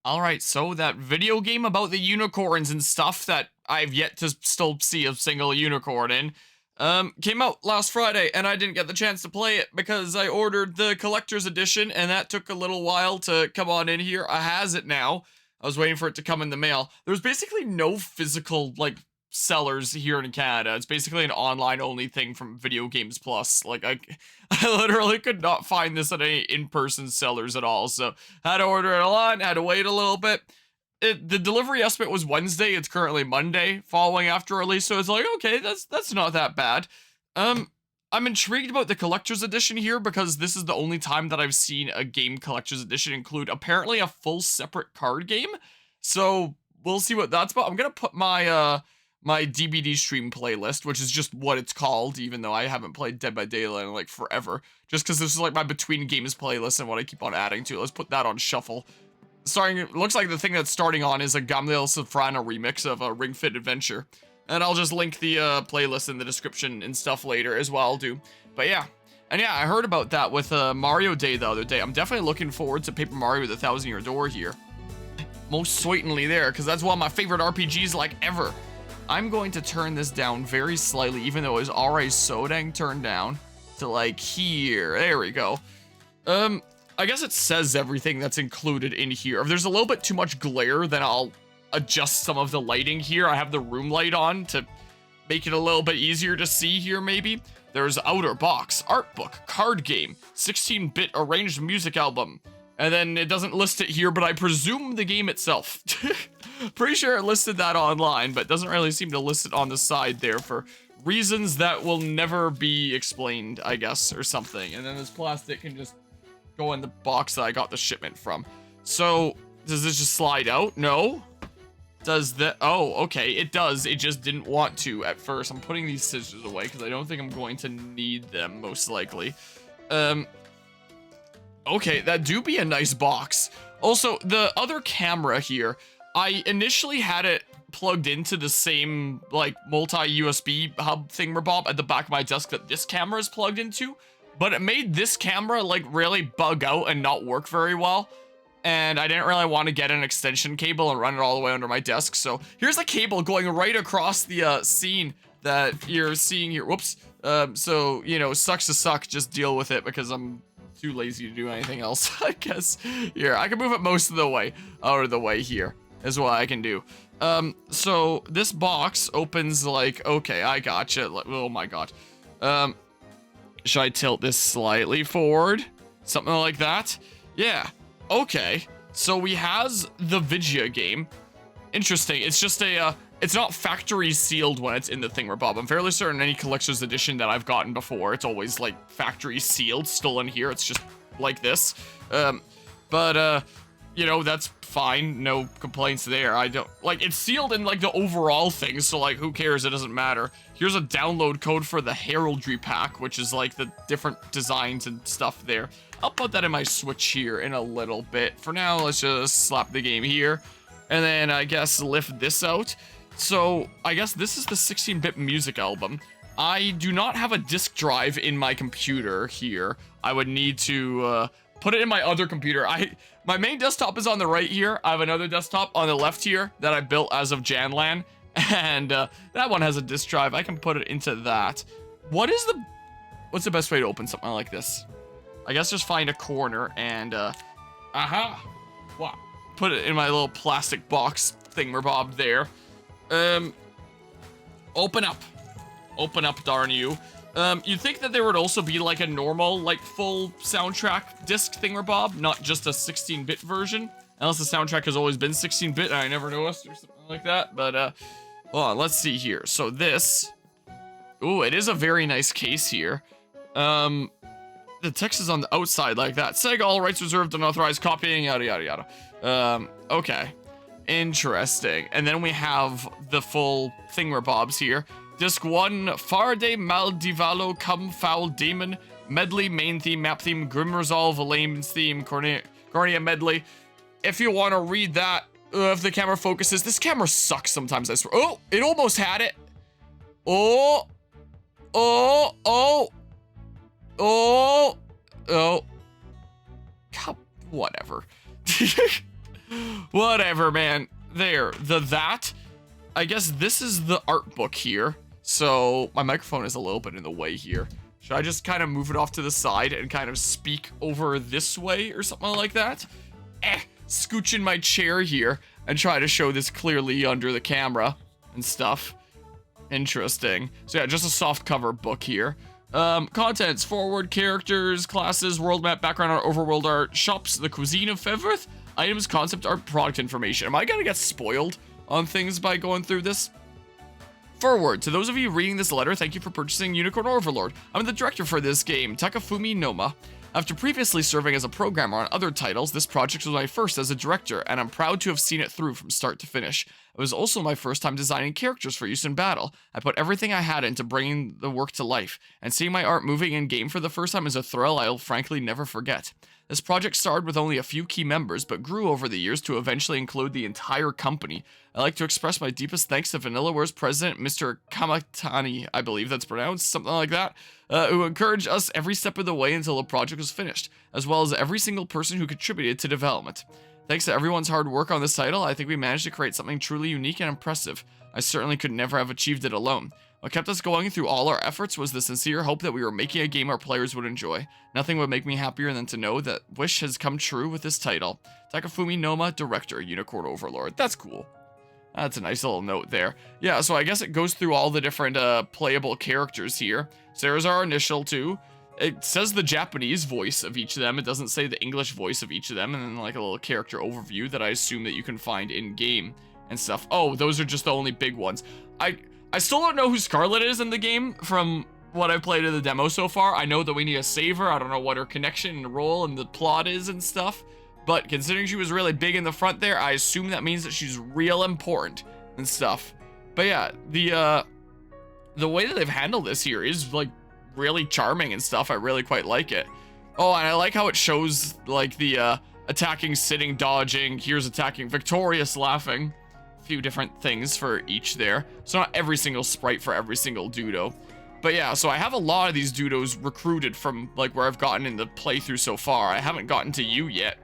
Alright, so that video game about the unicorns and stuff that I've yet to still see a single unicorn in, came out last Friday, and I didn't get the chance to play it because I ordered the collector's edition, and that took a little while to come on in here. I has it now. I was waiting for it to come in the mail. There's basically no physical, like, sellers here in Canada. It's basically an online-only thing from Video Games Plus. Like, I literally could not find this at any in-person sellers at all, so had to order it online, had to wait a little bit. The delivery estimate was Wednesday, it's currently Monday, following after release, so it's like, okay, that's not that bad. I'm intrigued about the collector's edition here because this is the only time that I've seen a game collector's edition include apparently a full separate card game, so we'll see what that's about. I'm gonna put my, my DBD stream playlist, which is just what it's called, even though I haven't played Dead by Daylight in, like, forever, just because this is, like, my between games playlist and what I keep on adding to it. Let's put that on shuffle. It looks like the thing that's starting on is a Gamaliel Safrana remix of a Ring Fit Adventure. And I'll just link the playlist in the description and stuff later as well, do. But yeah. And yeah, I heard about that with Mario Day the other day. I'm definitely looking forward to Paper Mario the Thousand Year Door here. Most certainly there, because that's one of my favorite RPGs, like, ever. I'm going to turn this down very slightly, even though it was already so dang turned down, to, like, here. There we go. I guess it says everything that's included in here. If there's a little bit too much glare, then I'll adjust some of the lighting here. I have the room light on to make it a little bit easier to see here, maybe. There's outer box, art book, card game, 16-bit arranged music album. And then it doesn't list it here, but I presume the game itself. Pretty sure it listed that online, but doesn't really seem to list it on the side there for reasons that will never be explained, I guess, or something. And then this plastic can just go in the box that I got the shipment from. So, does this just slide out? No. Does that? Oh, okay, it does. It just didn't want to at first. I'm putting these scissors away because I don't think I'm going to need them, most likely. Okay, that do be a nice box. Also, the other camera here, I initially had it plugged into the same, like, multi-USB hub thingamabob at the back of my desk that this camera is plugged into, but it made this camera, like, really bug out and not work very well, and I didn't really want to get an extension cable and run it all the way under my desk, so here's a cable going right across the scene that you're seeing here. Whoops. So, you know, sucks to suck, just deal with it because I'm too lazy to do anything else, I guess. Here, I can move it most of the way out of the way here, is what I can do. So this box opens like, okay, I gotcha. Like, oh my god. Should I tilt this slightly forward? Something like that? Yeah. Okay. So we has the Vigia game. Interesting. It's just a, it's not factory sealed when it's in the thingamabob. I'm fairly certain any collector's edition that I've gotten before, it's always like factory sealed, still in here. It's just like this. You know, that's fine. No complaints there. I don't, like, it's sealed in, like, the overall thing, so, like, who cares? It doesn't matter. Here's a download code for the heraldry pack, which is, like, the different designs and stuff there. I'll put that in my Switch here in a little bit. For now, let's just slap the game here. And then, I guess, lift this out. So, I guess this is the 16-bit music album. I do not have a disk drive in my computer here. I would need to, put it in my other computer. My main desktop is on the right here. I have another desktop on the left here that I built as of Janlan, and that one has a disk drive. I can put it into that. What's the best way to open something like this? I guess just find a corner and, aha! Wow. Put it in my little plastic box thingamabob there. Open up. Open up, darn you. You'd think that there would also be, like, a normal, like, full soundtrack disc thingamabob, not just a 16-bit version. Unless the soundtrack has always been 16-bit and I never noticed or something like that. But, hold on, let's see here. So this... Ooh, it is a very nice case here. The text is on the outside like that. Sega, all rights reserved, unauthorized copying, yada, yada, yada. Okay. Interesting. And then we have the full thingamabobs here. Disc 1, Farde Maldivalo Come Foul Demon, Medley, Main Theme, Map Theme, Grim Resolve, Layman's Theme, Cornea Medley. If you want to read that, if the camera focuses, this camera sucks sometimes, I swear. Oh, it almost had it. Oh, oh, oh, oh, oh. God, whatever. Whatever, man. There, that. I guess this is the art book here. So my microphone is a little bit in the way here. Should I just kind of move it off to the side and kind of speak over this way or something like that? Scooch in my chair here and try to show this clearly under the camera and stuff. Interesting. So yeah, just a soft cover book here. Contents, forward, characters, classes, world map, background art, overworld art, shops, the cuisine of Fevrith, items, concept art, product information. Am I gonna get spoiled on things by going through this? Forward, to those of you reading this letter, thank you for purchasing Unicorn Overlord. I'm the director for this game, Takafumi Noma. After previously serving as a programmer on other titles, this project was my first as a director, and I'm proud to have seen it through from start to finish. It was also my first time designing characters for use in battle. I put everything I had into bringing the work to life, and seeing my art moving in-game for the first time is a thrill I'll frankly never forget. This project started with only a few key members, but grew over the years to eventually include the entire company. I'd like to express my deepest thanks to Vanillaware's president, Mr. Kamatani, I believe that's pronounced, something like that, who encouraged us every step of the way until the project was finished, as well as every single person who contributed to development. Thanks to everyone's hard work on this title, I think we managed to create something truly unique and impressive. I certainly could never have achieved it alone. What kept us going through all our efforts was the sincere hope that we were making a game our players would enjoy. Nothing would make me happier than to know that wish has come true with this title. Takafumi Noma, Director, Unicorn Overlord. That's cool. That's a nice little note there. Yeah, so I guess it goes through all the different playable characters here. So there's our initial two. It says the Japanese voice of each of them. It doesn't say the English voice of each of them. And then like a little character overview that I assume that you can find in-game and stuff. Oh, those are just the only big ones. I still don't know who Scarlet is in the game from what I've played in the demo so far. I know that we need a saver. I don't know what her connection and role and the plot is and stuff. But considering she was really big in the front there, I assume that means that she's real important and stuff. But yeah, the way that they've handled this here is like really charming and stuff. I really quite like it. Oh, and I like how it shows like the attacking, sitting, dodging. Here's attacking, victorious, laughing. Few different things for each there. So not every single sprite for every single Dudo. But yeah, so I have a lot of these Dudos recruited from like where I've gotten in the playthrough so far. I haven't gotten to you yet.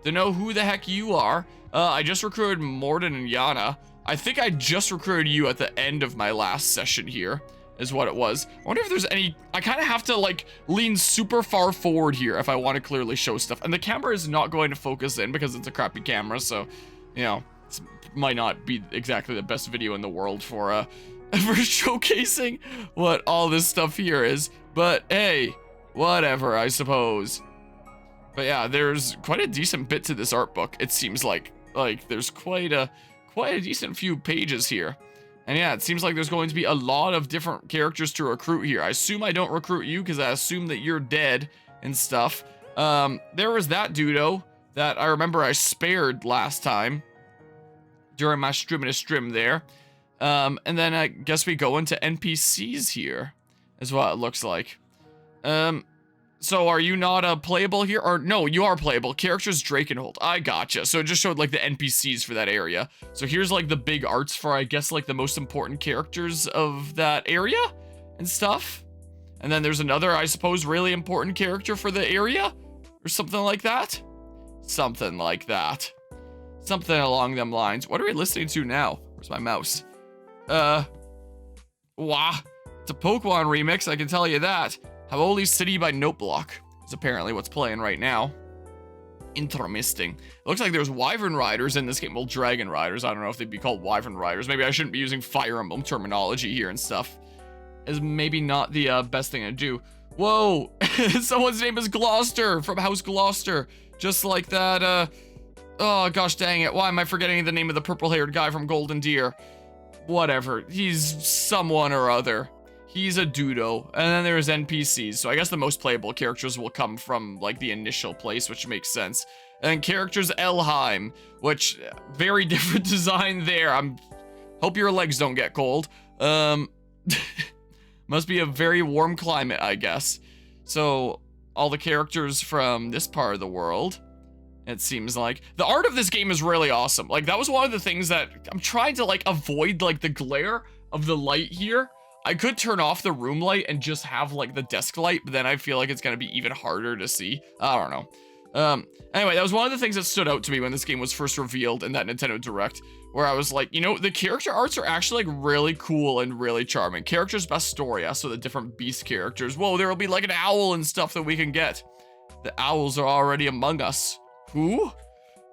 To know who the heck you are, I just recruited Morden and Yana. I think I just recruited you at the end of my last session here, is what it was. I wonder if there's any, I kind of have to like lean super far forward here if I want to clearly show stuff. And the camera is not going to focus in because it's a crappy camera, so, you know, it might not be exactly the best video in the world for showcasing what all this stuff here is. But hey, whatever, I suppose. But yeah, there's quite a decent bit to this art book. It seems like there's quite a decent few pages here. And yeah, it seems like there's going to be a lot of different characters to recruit here. I assume I don't recruit you because I assume that you're dead and stuff. There was that Dudo that I remember I spared last time during my stream there. And then I guess we go into NPCs here is what it looks like. So are you not playable here? Or no, you are playable. Characters Drakenholt. I gotcha. So it just showed like the NPCs for that area. So here's like the big arts for, I guess, like the most important characters of that area and stuff. And then there's another, I suppose, really important character for the area or something like that. Something like that. Something along them lines. What are we listening to now? Where's my mouse? Wah. It's a Pokemon remix, I can tell you that. Howoli City by Noteblock is apparently what's playing right now. Interesting. It looks like there's Wyvern Riders in this game. Well, Dragon Riders. I don't know if they'd be called Wyvern Riders. Maybe I shouldn't be using Fire Emblem terminology here and stuff. Is maybe not the best thing to do. Whoa! Someone's name is Gloucester from House Gloucester. Just like that, oh, gosh dang it. Why am I forgetting the name of the purple-haired guy from Golden Deer? Whatever. He's someone or other. He's a Dudo, and then there's NPCs, so I guess the most playable characters will come from, like, the initial place, which makes sense. And characters Elheim, which, very different design there. Hope your legs don't get cold. Must be a very warm climate, I guess. So, all the characters from this part of the world, it seems like. The art of this game is really awesome. Like, that was one of the things that I'm trying to, like, avoid, like, the glare of the light here. I could turn off the room light and just have like the desk light, but then I feel like it's gonna be even harder to see. I don't know. Anyway, that was one of the things that stood out to me when this game was first revealed in that Nintendo Direct, where I was like, you know, the character arts are actually like really cool and really charming. Characters best story, so the different beast characters. Whoa, there'll be like an owl and stuff that we can get. The owls are already among us. Who?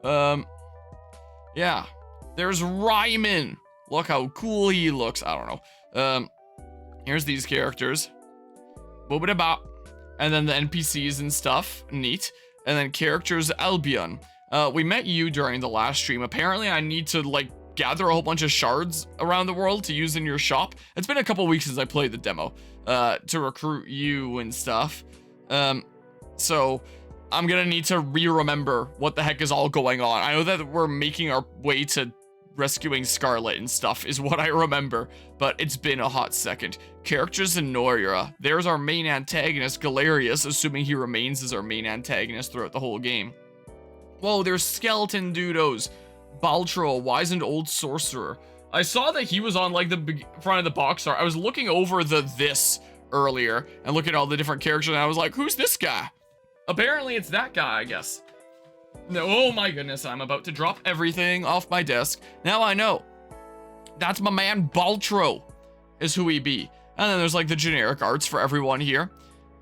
Yeah. There's Ryman. Look how cool he looks. I don't know. Here's these characters. Boobada-bop. And then the NPCs and stuff. Neat. And then characters Albion. We met you during the last stream. Apparently I need to like gather a whole bunch of shards around the world to use in your shop. It's been a couple weeks since I played the demo to recruit you and stuff. So I'm gonna need to re-remember what the heck is all going on. I know that we're making our way to rescuing Scarlet and stuff is what I remember, but it's been a hot second. Characters in Noira. There's our main antagonist, Galerius, assuming he remains as our main antagonist throughout the whole game. Whoa, there's skeleton doodles. Baltro, wizened old sorcerer. I saw that he was on like the front of the box art. I was looking over this earlier and looking at all the different characters and I was like, who's this guy? Apparently it's that guy, I guess. No, oh my goodness, I'm about to drop everything off my desk. Now I know. That's my man Baltro is who he be. And then there's like the generic arts for everyone here.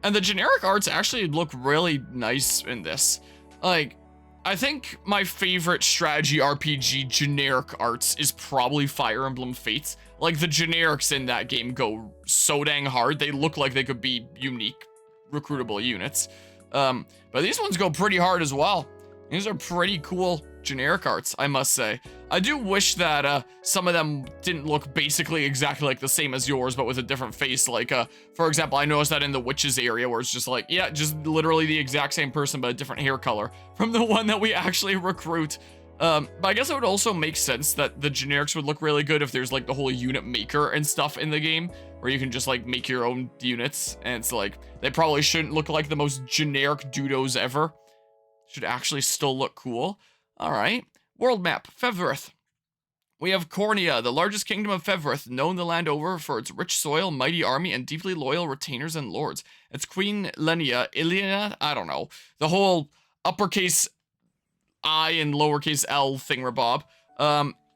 And the generic arts actually look really nice in this. Like, I think my favorite strategy RPG generic arts is probably Fire Emblem Fates. Like the generics in that game go so dang hard. They look like they could be unique recruitable units. But these ones go pretty hard as well. These are pretty cool generic arts, I must say. I do wish that some of them didn't look basically exactly like the same as yours, but with a different face. Like, for example, I noticed that in the witches area where it's just like, yeah, just literally the exact same person, but a different hair color from the one that we actually recruit. But I guess it would also make sense that the generics would look really good if there's like the whole unit maker and stuff in the game, where you can just like make your own units. And it's like, they probably shouldn't look like the most generic doodles ever. Should actually still look cool. All right. World map, Fevroth. We have Cornea, the largest kingdom of Fevroth, known the land over for its rich soil, mighty army, and deeply loyal retainers and lords. Its queen, Iliana, I don't know, the whole uppercase I and lowercase L thingamabob,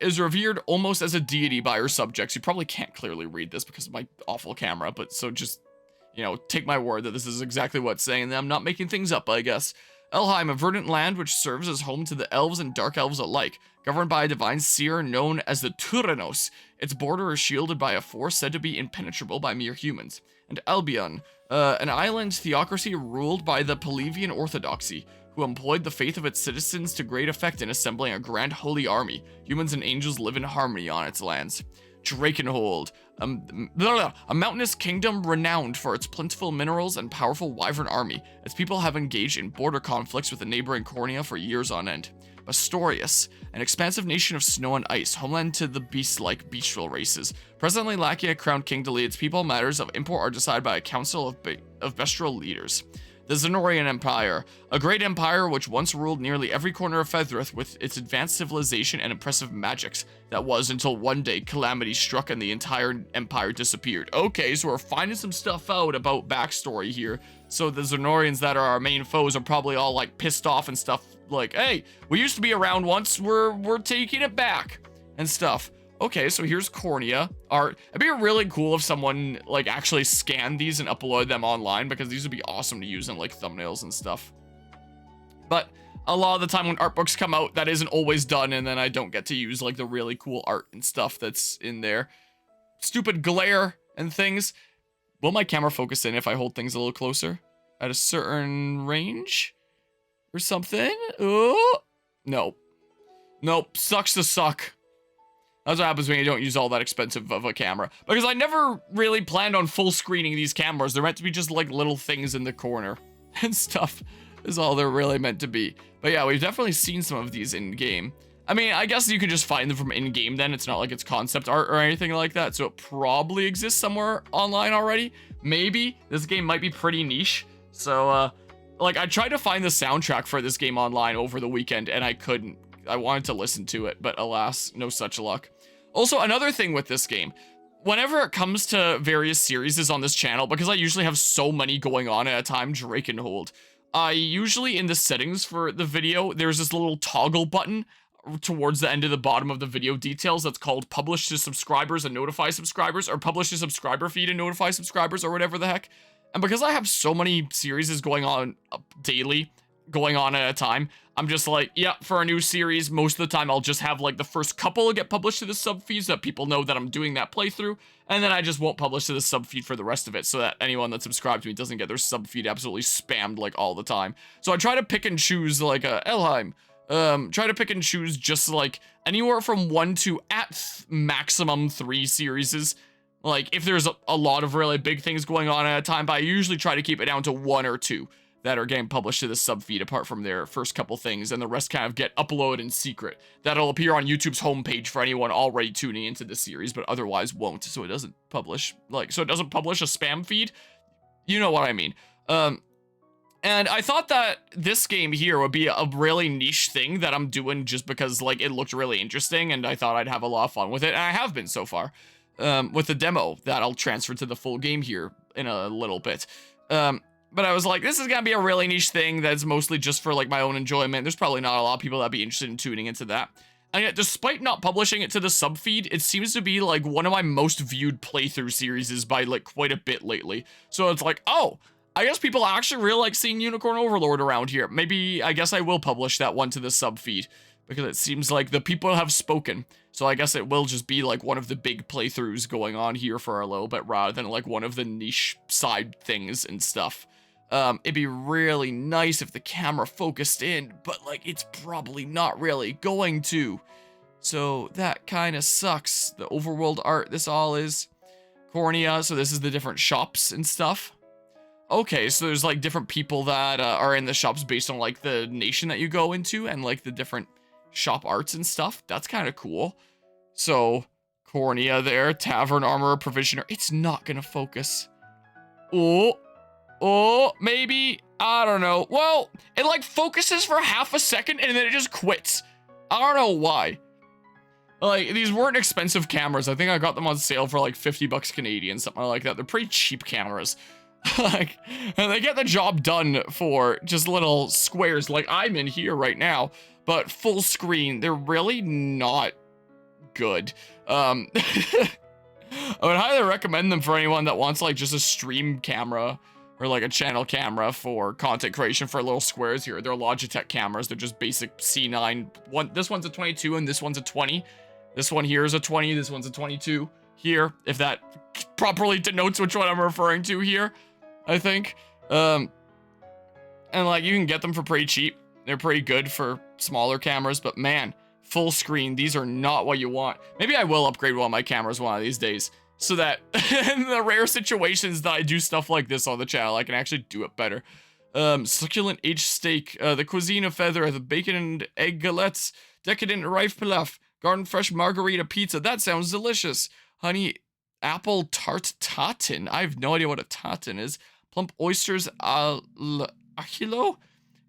is revered almost as a deity by her subjects. You probably can't clearly read this because of my awful camera, but so just, you know, take my word that this is exactly what's saying, and I'm not making things up, I guess. Elheim, a verdant land which serves as home to the elves and dark elves alike, governed by a divine seer known as the Turanos. Its border is shielded by a force said to be impenetrable by mere humans. And Albion, an island theocracy ruled by the Pelagian Orthodoxy, who employed the faith of its citizens to great effect in assembling a grand holy army. Humans and angels live in harmony on its lands. Drakenhold, a mountainous kingdom renowned for its plentiful minerals and powerful wyvern army. Its people have engaged in border conflicts with the neighboring Cornea for years on end. Astorius, an expansive nation of snow and ice, homeland to the beast-like bestial races. Presently lacking a crowned king to lead its people, matters of import are decided by a council of bestial leaders. The Zenorian Empire, a great empire which once ruled nearly every corner of Fevroth with its advanced civilization and impressive magics. That was until one day calamity struck and the entire empire disappeared. Okay, so we're finding some stuff out about backstory here. So the Zenorians that are our main foes are probably all like pissed off and stuff like, hey, we used to be around once, we're taking it back and stuff. Okay, so here's Cornea art. It'd be really cool if someone like actually scanned these and uploaded them online, because these would be awesome to use in like thumbnails and stuff. But a lot of the time when art books come out, that isn't always done, and then I don't get to use like the really cool art and stuff that's in there. Stupid glare and things. Will my camera focus in if I hold things a little closer at a certain range or something? Oh, no. Nope, sucks to suck. That's what happens when you don't use all that expensive of a camera. Because I never really planned on full screening these cameras. They're meant to be just like little things in the corner and stuff is all they're really meant to be. But yeah, we've definitely seen some of these in game. I mean, I guess you could just find them from in game then. It's not like it's concept art or anything like that. So it probably exists somewhere online already. Maybe. This game might be pretty niche. So, like, I tried to find the soundtrack for this game online over the weekend and I couldn't. I wanted to listen to it, but alas, no such luck. Also, another thing with this game, whenever it comes to various series on this channel, because I usually have so many going on at a time, Drakenhold, I usually, in the settings for the video, there's this little toggle button towards the end of the bottom of the video details that's called publish to subscribers and notify subscribers, or publish to subscriber feed and notify subscribers, or whatever the heck. And because I have so many series going on daily, going on at a time, I'm just like, yeah, for a new series, most of the time I'll just have like the first couple get published to the sub feed so that people know that I'm doing that playthrough, and then I just won't publish to the sub feed for the rest of it so that anyone that subscribed to me doesn't get their sub feed absolutely spammed like all the time. So I try to pick and choose like Elheim, try to pick and choose just like anywhere from 1 to at maximum 3 series. Like if there's a lot of really big things going on at a time, but I usually try to keep it down to 1 or 2 that are getting published to the sub feed apart from their first couple things, and the rest kind of get uploaded in secret. That'll appear on YouTube's homepage for anyone already tuning into the series, but otherwise won't, so it doesn't publish, so it doesn't publish a spam feed. You know what I mean. And I thought that this game here would be a really niche thing that I'm doing just because, like, it looked really interesting, and I thought I'd have a lot of fun with it, and I have been so far, with the demo that I'll transfer to the full game here in a little bit. But I was like, this is gonna be a really niche thing that's mostly just for, like, my own enjoyment. There's probably not a lot of people that'd be interested in tuning into that. And yet, despite not publishing it to the sub feed, it seems to be, like, one of my most viewed playthrough series by, like, quite a bit lately. So it's like, oh, I guess people actually really like seeing Unicorn Overlord around here. Maybe, I guess I will publish that one to the sub feed, because it seems like the people have spoken. So I guess it will just be, like, one of the big playthroughs going on here for a little bit, rather than, like, one of the niche side things and stuff. It'd be really nice if the camera focused in, but, like, it's probably not really going to. So that kind of sucks. The overworld art, this all is. Cornea, so this is the different shops and stuff. Okay, so there's, like, different people that are in the shops based on, like, the nation that you go into, and, like, the different shop arts and stuff. That's kind of cool. So, Cornea there, Tavern Armorer, Provisioner. It's not gonna focus. Oh, maybe. I don't know. Well, it, like, focuses for half a second, and then it just quits. I don't know why. Like, these weren't expensive cameras. I think I got them on sale for, like, 50 bucks Canadian, something like that. They're pretty cheap cameras. Like, and they get the job done for just little squares like I'm in here right now, but full screen, they're really not good. I would highly recommend them for anyone that wants, like, just a stream camera or, like, a channel camera for content creation for little squares here. They're Logitech cameras. They're just basic C9. This one's a 22 and this one's a 20. This one here is a 20. This one's a 22 here, if that properly denotes which one I'm referring to here, I think. And, like, you can get them for pretty cheap. They're pretty good for smaller cameras, but man, full screen, these are not what you want. Maybe I will upgrade one of my cameras one of these days, so that in the rare situations that I do stuff like this on the channel, I can actually do it better. Succulent aged steak, the cuisine of feather, the bacon and egg galettes, decadent rife pilaf, garden fresh margarita pizza. That sounds delicious. Honey apple tart tatin. I have no idea what a tatin is. Plump oysters al achilo.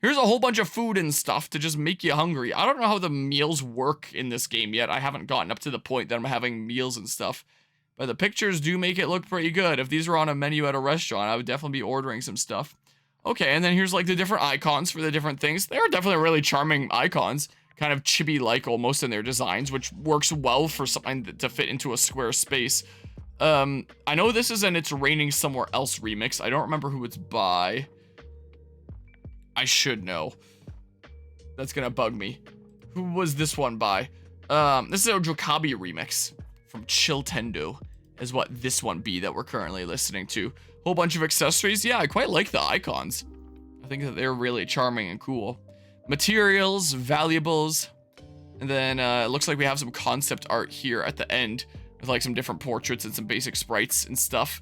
Here's a whole bunch of food and stuff to just make you hungry. I don't know how the meals work in this game yet. I haven't gotten up to the point that I'm having meals and stuff. But the pictures do make it look pretty good. If these were on a menu at a restaurant, I would definitely be ordering some stuff. Okay, and then here's, like, the different icons for the different things. They're definitely really charming icons. Kind of chibi-like almost in their designs, which works well for something to fit into a square space. I know this is an It's Raining Somewhere Else remix. I don't remember who it's by. I should know. That's gonna bug me. Who was this one by? This is a Jokabi remix from Chiltendo, is what this one be that we're currently listening to. Whole bunch of accessories. Yeah, I quite like the icons. I think that they're really charming and cool. Materials, valuables, and then it looks like we have some concept art here at the end with, like, some different portraits and some basic sprites and stuff.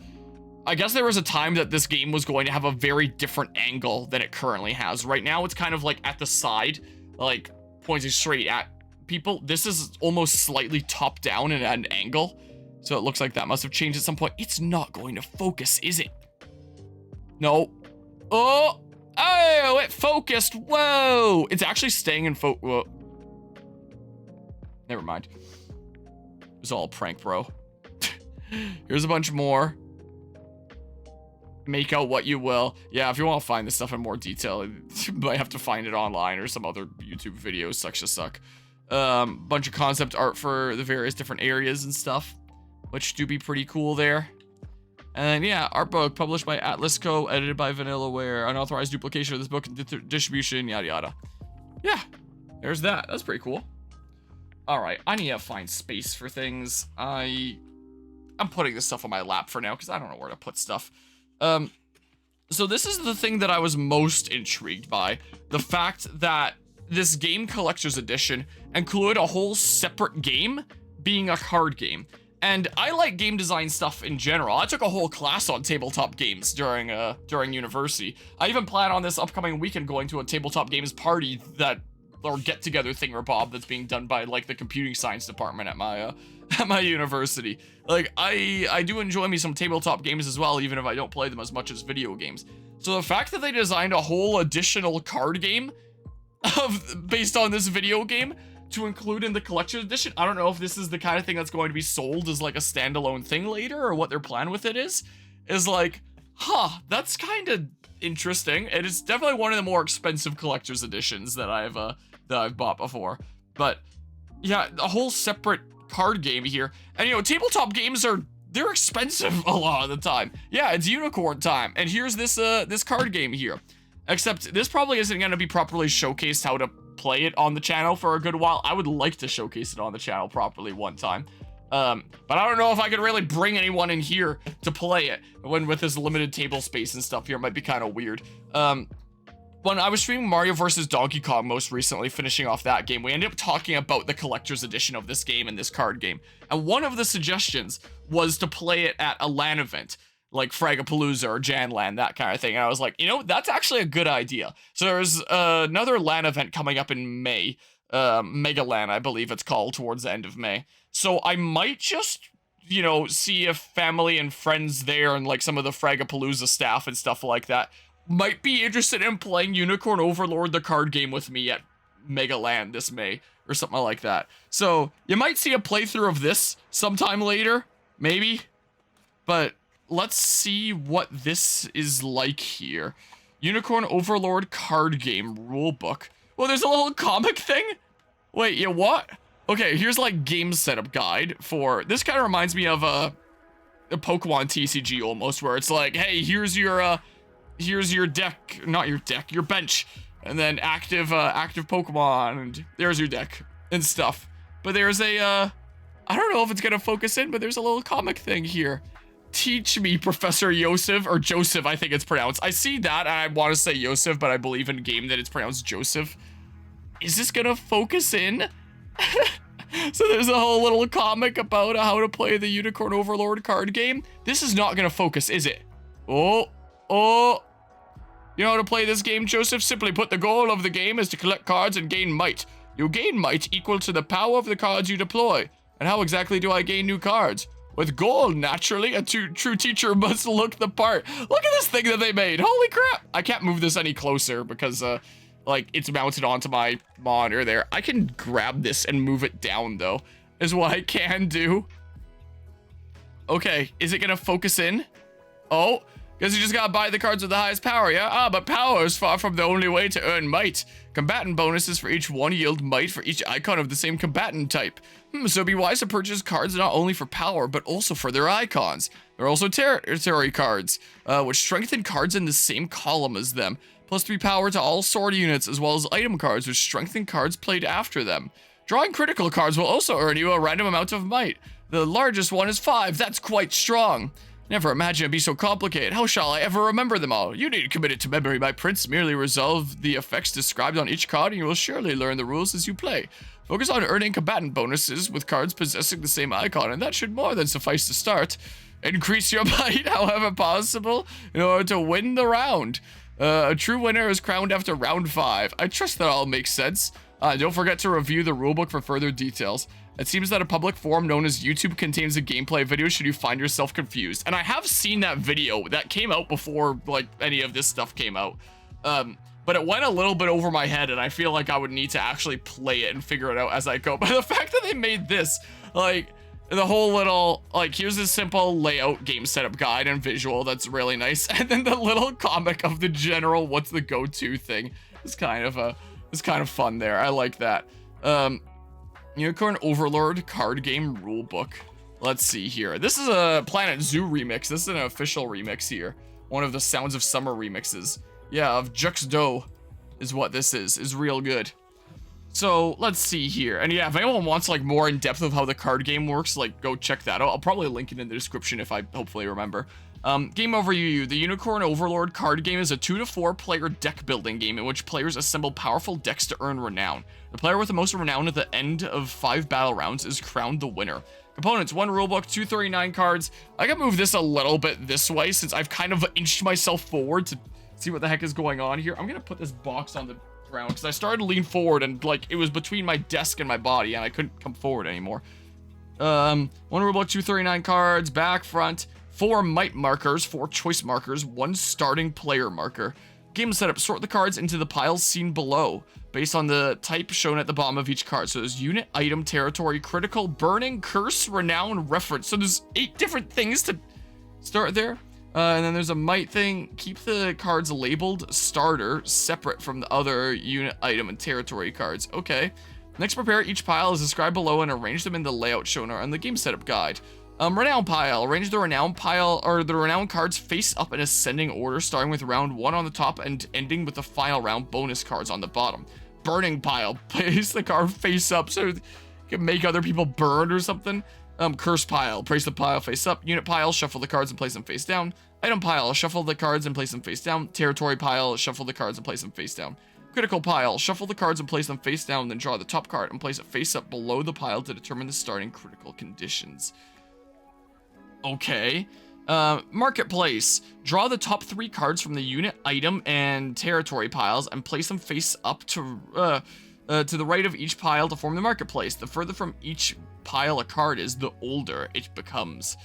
I guess there was a time that this game was going to have a very different angle than it currently has. Right now, it's kind of, like, at the side, like, pointing straight at people. This is almost slightly top down and at an angle. So it looks like that must have changed at some point. It's not going to focus, is it? No. Oh! Oh, it focused. Whoa! It's actually staying in focus. Never mind. It was all a prank, bro. Here's a bunch more. make out what you will. Yeah, if you want to find this stuff in more detail, you might have to find it online or some other YouTube videos, such to suck. Bunch of concept art for the various different areas and stuff, which do be pretty cool there. And then, yeah, art book published by Atlus Co., edited by Vanillaware, unauthorized duplication of this book and distribution, yada yada. Yeah, there's that. That's pretty cool. All right, I need to find space for things. I'm putting this stuff on my lap for now because I don't know where to put stuff. So this is the thing that I was most intrigued by. The fact that this game collector's edition included a whole separate game being a card game. And I like game design stuff in general. I took a whole class on tabletop games during university. I even plan on this upcoming weekend going to a tabletop games party or get-together thingamabob that's being done by, like, the computing science department at my university. Like, I do enjoy me some tabletop games as well, even if I don't play them as much as video games. So the fact that they designed a whole additional card game based on this video game to include in the collector's edition, I don't know if this is the kind of thing that's going to be sold as, like, a standalone thing later, or what their plan with it is like, huh, that's kind of interesting. And it's definitely one of the more expensive collector's editions that I've bought before. But yeah, a whole separate card game here. And, you know, tabletop games they're expensive a lot of the time. Yeah, it's unicorn time. And here's this card game here. Except this probably isn't going to be properly showcased how to play it on the channel for a good while. I would like to showcase it on the channel properly one time. But I don't know if I could really bring anyone in here to play it with this limited table space and stuff here. It might be kind of weird. When I was streaming Mario vs. Donkey Kong most recently, finishing off that game, we ended up talking about the collector's edition of this game and this card game. And one of the suggestions was to play it at a LAN event, like Fragapalooza or Janland, that kind of thing. And I was like, you know, that's actually a good idea. So there's another LAN event coming up in May, Mega LAN, I believe it's called, towards the end of May. So I might just, you know, see if family and friends there and, like, some of the Fragapalooza staff and stuff like that might be interested in playing Unicorn Overlord, the card game, with me at Mega LAN this May, or something like that. So you might see a playthrough of this sometime later, maybe. But let's see what this is like here. Unicorn Overlord card game rulebook. Well, there's a little comic thing? Wait, yeah, what? Okay, here's, like, game setup guide for... This kind of reminds me of a Pokemon TCG almost, where it's like, hey, here's your deck, not your deck, your bench, and then active Pokemon, and there's your deck and stuff. But there's I don't know if it's gonna focus in, but there's a little comic thing here. Teach me, Professor Yosef, or Joseph, I think it's pronounced. I see that, and I want to say Yosef, but I believe in game that it's pronounced Joseph. Is this gonna focus in? So there's a whole little comic about how to play the Unicorn Overlord card game. This is not gonna focus, is it? Oh. You know how to play this game, Joseph? Simply put, the goal of the game is to collect cards and gain might. You gain might equal to the power of the cards you deploy. And how exactly do I gain new cards? With gold, naturally. A true teacher must look the part. Look at this thing that they made. Holy crap. I can't move this any closer because, like, it's mounted onto my monitor there. I can grab this and move it down, though, is what I can do. Okay, is it gonna focus in? Oh, because you just gotta buy the cards with the highest power, yeah? Ah, but power is far from the only way to earn might. Combatant bonuses for each one yield might for each icon of the same combatant type. So be wise to purchase cards not only for power, but also for their icons. There are also territory cards, which strengthen cards in the same column as them. Plus 3 power to all sword units, as well as item cards, which strengthen cards played after them. Drawing critical cards will also earn you a random amount of might. The largest one is 5, that's quite strong. Never imagined it'd be so complicated. How shall I ever remember them all? You need to commit it to memory, my prince. Merely resolve the effects described on each card and you will surely learn the rules as you play. Focus on earning combatant bonuses with cards possessing the same icon, and that should more than suffice to start. Increase your might however possible in order to win the round. A true winner is crowned after round 5. I trust that all makes sense. Don't forget to review the rulebook for further details. It seems that a public forum known as YouTube contains a gameplay video should you find yourself confused. And I have seen that video that came out before, like, any of this stuff came out. But it went a little bit over my head, and I feel like I would need to actually play it and figure it out as I go. But the fact that they made this, like, the whole little, like, here's a simple layout, game setup guide and visual that's really nice, and then the little comic of the general what's the go-to thing is kind of fun there. I like that. Unicorn Overlord card game rulebook. Let's see here. This is a Planet Zoo remix. This is an official remix here. One of the Sounds of Summer remixes. Yeah, of Juxdo is what this is real good. So let's see here. And yeah, if anyone wants like more in depth of how the card game works, like go check that out. I'll probably link it in the description if I hopefully remember. Game overview. The Unicorn Overlord card game is a 2 to 4 player deck building game in which players assemble powerful decks to earn renown. The player with the most renown at the end of 5 battle rounds is crowned the winner. Components: 1 rulebook, 239 cards. I can move this a little bit this way since I've kind of inched myself forward to see what the heck is going on here. I'm gonna put this box on the ground because I started to lean forward and like it was between my desk and my body and I couldn't come forward anymore. 1 rulebook, 239 cards, back, front, 4 might markers, 4 choice markers, 1 starting player marker. Game setup: sort the cards into the piles seen below based on the type shown at the bottom of each card. So there's unit, item, territory, critical, burning, curse, renown, reference. So there's 8 different things to start there. And then there's a might thing. Keep the cards labeled starter separate from the other unit, item, and territory cards. Okay. Next, prepare each pile as described below and arrange them in the layout shown on the game setup guide. Renown pile. Arrange the renown pile or the renown cards face up in ascending order, starting with round 1 on the top and ending with the final round bonus cards on the bottom. Burning pile. Place the card face up so you can make other people burn or something. Curse pile. Place the pile face up. Unit pile. Shuffle the cards and place them face down. Item pile. Shuffle the cards and place them face down. Territory pile. Shuffle the cards and place them face down. Critical pile. Shuffle the cards and place them face down, then draw the top card and place it face up below the pile to determine the starting critical conditions. Okay. Marketplace. Draw the top 3 cards from the unit, item, and territory piles and place them face up to the right of each pile to form the marketplace. The further from each pile a card is, the older it becomes.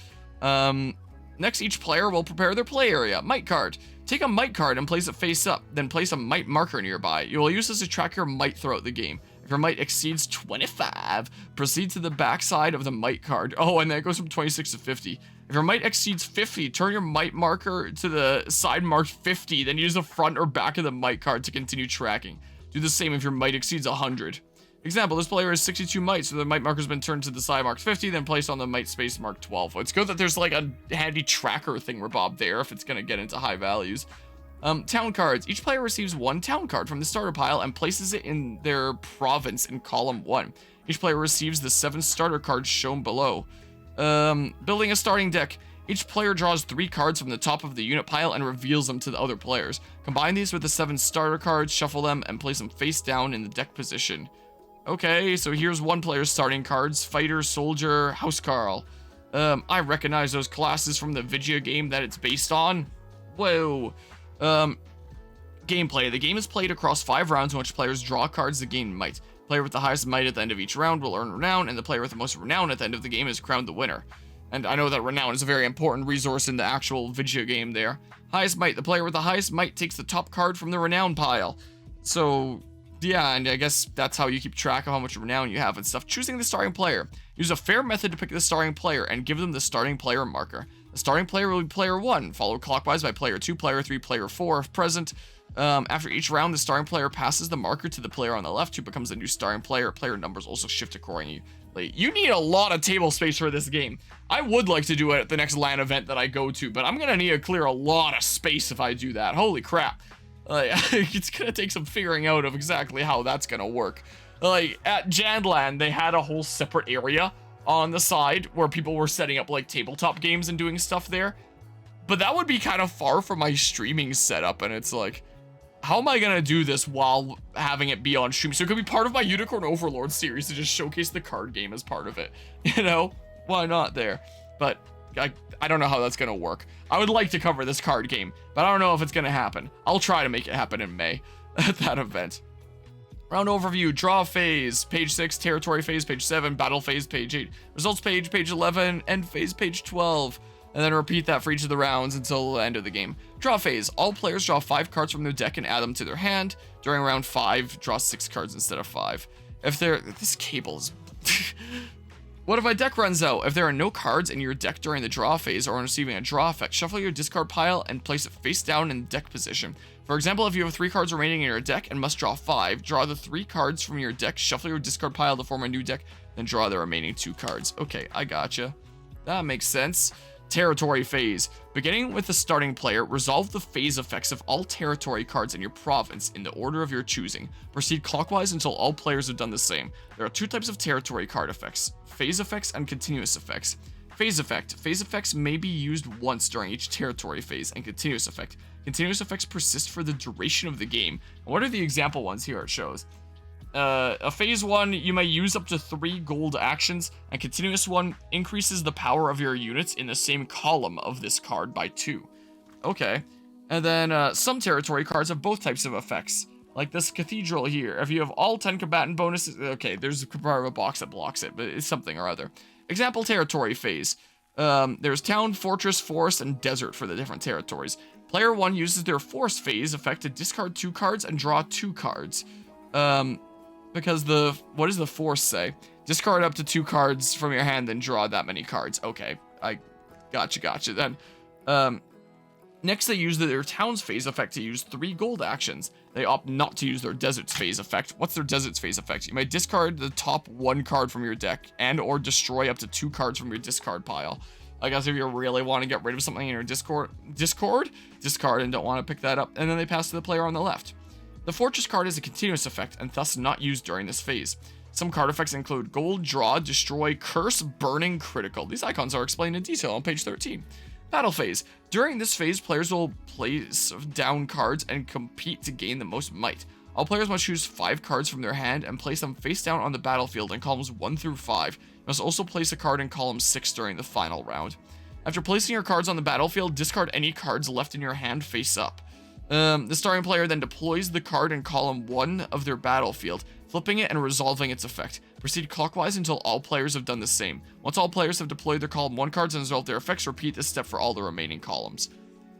Next, each player will prepare their play area. Might card. Take a might card and place it face up, then place a might marker nearby. You will use this to track your might throughout the game. If your might exceeds 25, proceed to the back side of the might card. Oh, and then it goes from 26 to 50. If your might exceeds 50, turn your might marker to the side marked 50, then use the front or back of the might card to continue tracking. Do the same if your might exceeds 100. Example, this player has 62 might, so the might marker's been turned to the side marked 50, then placed on the might space marked 12. Well, it's good that there's like a handy tracker thingamabob there if it's gonna get into high values. Town cards. Each player receives 1 town card from the starter pile and places it in their province in column 1. Each player receives the 7 starter cards shown below. Building a starting deck. Each player draws 3 cards from the top of the unit pile and reveals them to the other players. Combine these with the 7 starter cards, shuffle them, and place them face down in the deck position. Okay, so here's one player's starting cards: Fighter, Soldier, Housecarl. I recognize those classes from the video game that it's based on. Whoa. Gameplay. The game is played across 5 rounds in which players draw cards to gain might. Player with the highest might at the end of each round will earn renown, and the player with the most renown at the end of the game is crowned the winner. And I know that renown is a very important resource in the actual video game there. Highest might. The player with the highest might takes the top card from the renown pile. So yeah, and I guess that's how you keep track of how much renown you have and stuff. Choosing the starting player. Use a fair method to pick the starting player and give them the starting player marker. The starting player will be player 1, followed clockwise by player 2, player 3, player 4 if present. After each round, the starting player passes the marker to the player on the left, who becomes the new starting player. Player numbers also shift accordingly. You need a lot of table space for this game. I would like to do it at the next LAN event that I go to, but I'm gonna need to clear a lot of space if I do that. Holy crap. It's gonna take some figuring out of exactly how that's gonna work. Like, at Janland, they had a whole separate area on the side where people were setting up, like, tabletop games and doing stuff there. But that would be kind of far from my streaming setup, and it's like, how am I gonna do this while having it be on stream? So it could be part of my Unicorn Overlord series to just showcase the card game as part of it. You know? Why not there? But I don't know how that's gonna work. I would like to cover this card game, but I don't know if it's gonna happen. I'll try to make it happen in May at that event. Round overview, draw phase, page 6, territory phase, page 7, battle phase, page 8, results page, page 11, end phase, page 12, and then repeat that for each of the rounds until the end of the game. Draw phase, all players draw 5 cards from their deck and add them to their hand. During round 5, draw 6 cards instead of 5. If they're, this cable is, What if my deck runs out? If there are no cards in your deck during the draw phase or on receiving a draw effect, shuffle your discard pile and place it face down in deck position. For example, if you have 3 cards remaining in your deck and must draw 5, draw the 3 cards from your deck, shuffle your discard pile to form a new deck, then draw the remaining 2 cards. Okay, I gotcha. That makes sense. Territory phase. Beginning with the starting player, resolve the phase effects of all territory cards in your province in the order of your choosing. Proceed clockwise until all players have done the same. There are 2 types of territory card effects: phase effects and continuous effects. Phase effect. Phase effects may be used once during each territory phase, and continuous effect. Continuous effects persist for the duration of the game. And what are the example ones here it shows? A phase 1, you may use up to 3 gold actions, and continuous 1 increases the power of your units in the same column of this card by 2. Okay. And then some territory cards have both types of effects, like this cathedral here. If you have all 10 combatant bonuses, okay, there's a part of a box that blocks it, but it's something or other. Example territory phase. There's town, fortress, forest, and desert for the different territories. Player 1 uses their forest phase effect to discard 2 cards and draw 2 cards. Because what does the force say? Discard up to 2 cards from your hand, then draw that many cards. Okay, I gotcha. Then, next they use their town's phase effect to use 3 gold actions. They opt not to use their desert's phase effect. What's their desert's phase effect? You may discard the top 1 card from your deck and or destroy up to 2 cards from your discard pile. I guess if you really want to get rid of something in your discard and don't want to pick that up, and then they pass to the player on the left. The Fortress card is a continuous effect and thus not used during this phase. Some card effects include Gold, Draw, Destroy, Curse, Burning, Critical. These icons are explained in detail on page 13. Battle phase. During this phase, players will place down cards and compete to gain the most might. All players must choose 5 cards from their hand and place them face down on the battlefield in columns 1 through 5. You must also place a card in column 6 during the final round. After placing your cards on the battlefield, discard any cards left in your hand face up. The starting player then deploys the card in column 1 of their battlefield, flipping it and resolving its effect. Proceed clockwise until all players have done the same. Once all players have deployed their column 1 cards and resolved their effects, repeat this step for all the remaining columns.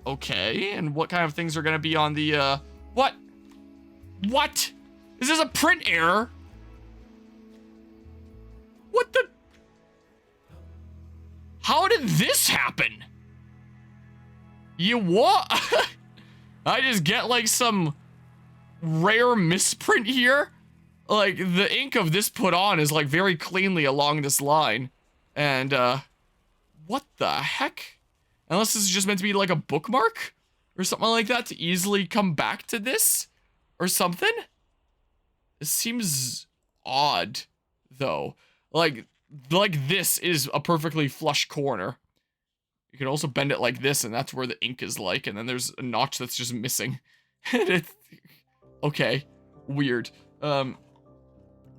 Okay, and what kind of things are going to be on the, what? What? Is this a print error? What the? How did this happen? You what? I just get like some rare misprint here. Like the ink of this put on is like very cleanly along this line. And what the heck? Unless this is just meant to be like a bookmark or something like that to easily come back to this or something. It seems odd though. Like this is a perfectly flush corner. You can also bend it like this, and that's where the ink is like, and then there's a notch that's just missing. Okay, weird.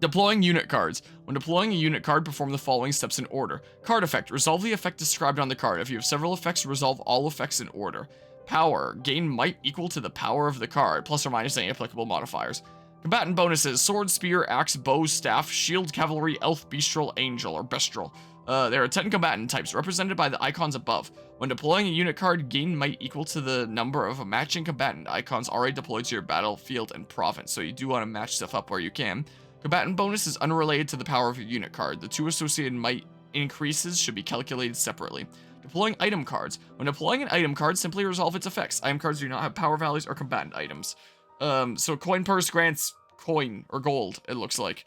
Deploying unit cards. When deploying a unit card, perform the following steps in order. Card effect. Resolve the effect described on the card. If you have several effects, resolve all effects in order. Power. Gain might equal to the power of the card, plus or minus any applicable modifiers. Combatant bonuses. Sword, spear, axe, bow, staff, shield, cavalry, elf, bestial, angel, or bestral. There are 10 combatant types, represented by the icons above. When deploying a unit card, gain might equal to the number of matching combatant icons already deployed to your battlefield and province, so you do want to match stuff up where you can. Combatant bonus is unrelated to the power of your unit card. The 2 associated might increases should be calculated separately. Deploying item cards. When deploying an item card, simply resolve its effects. Item cards do not have power values or combatant items. So coin purse grants coin or gold, it looks like.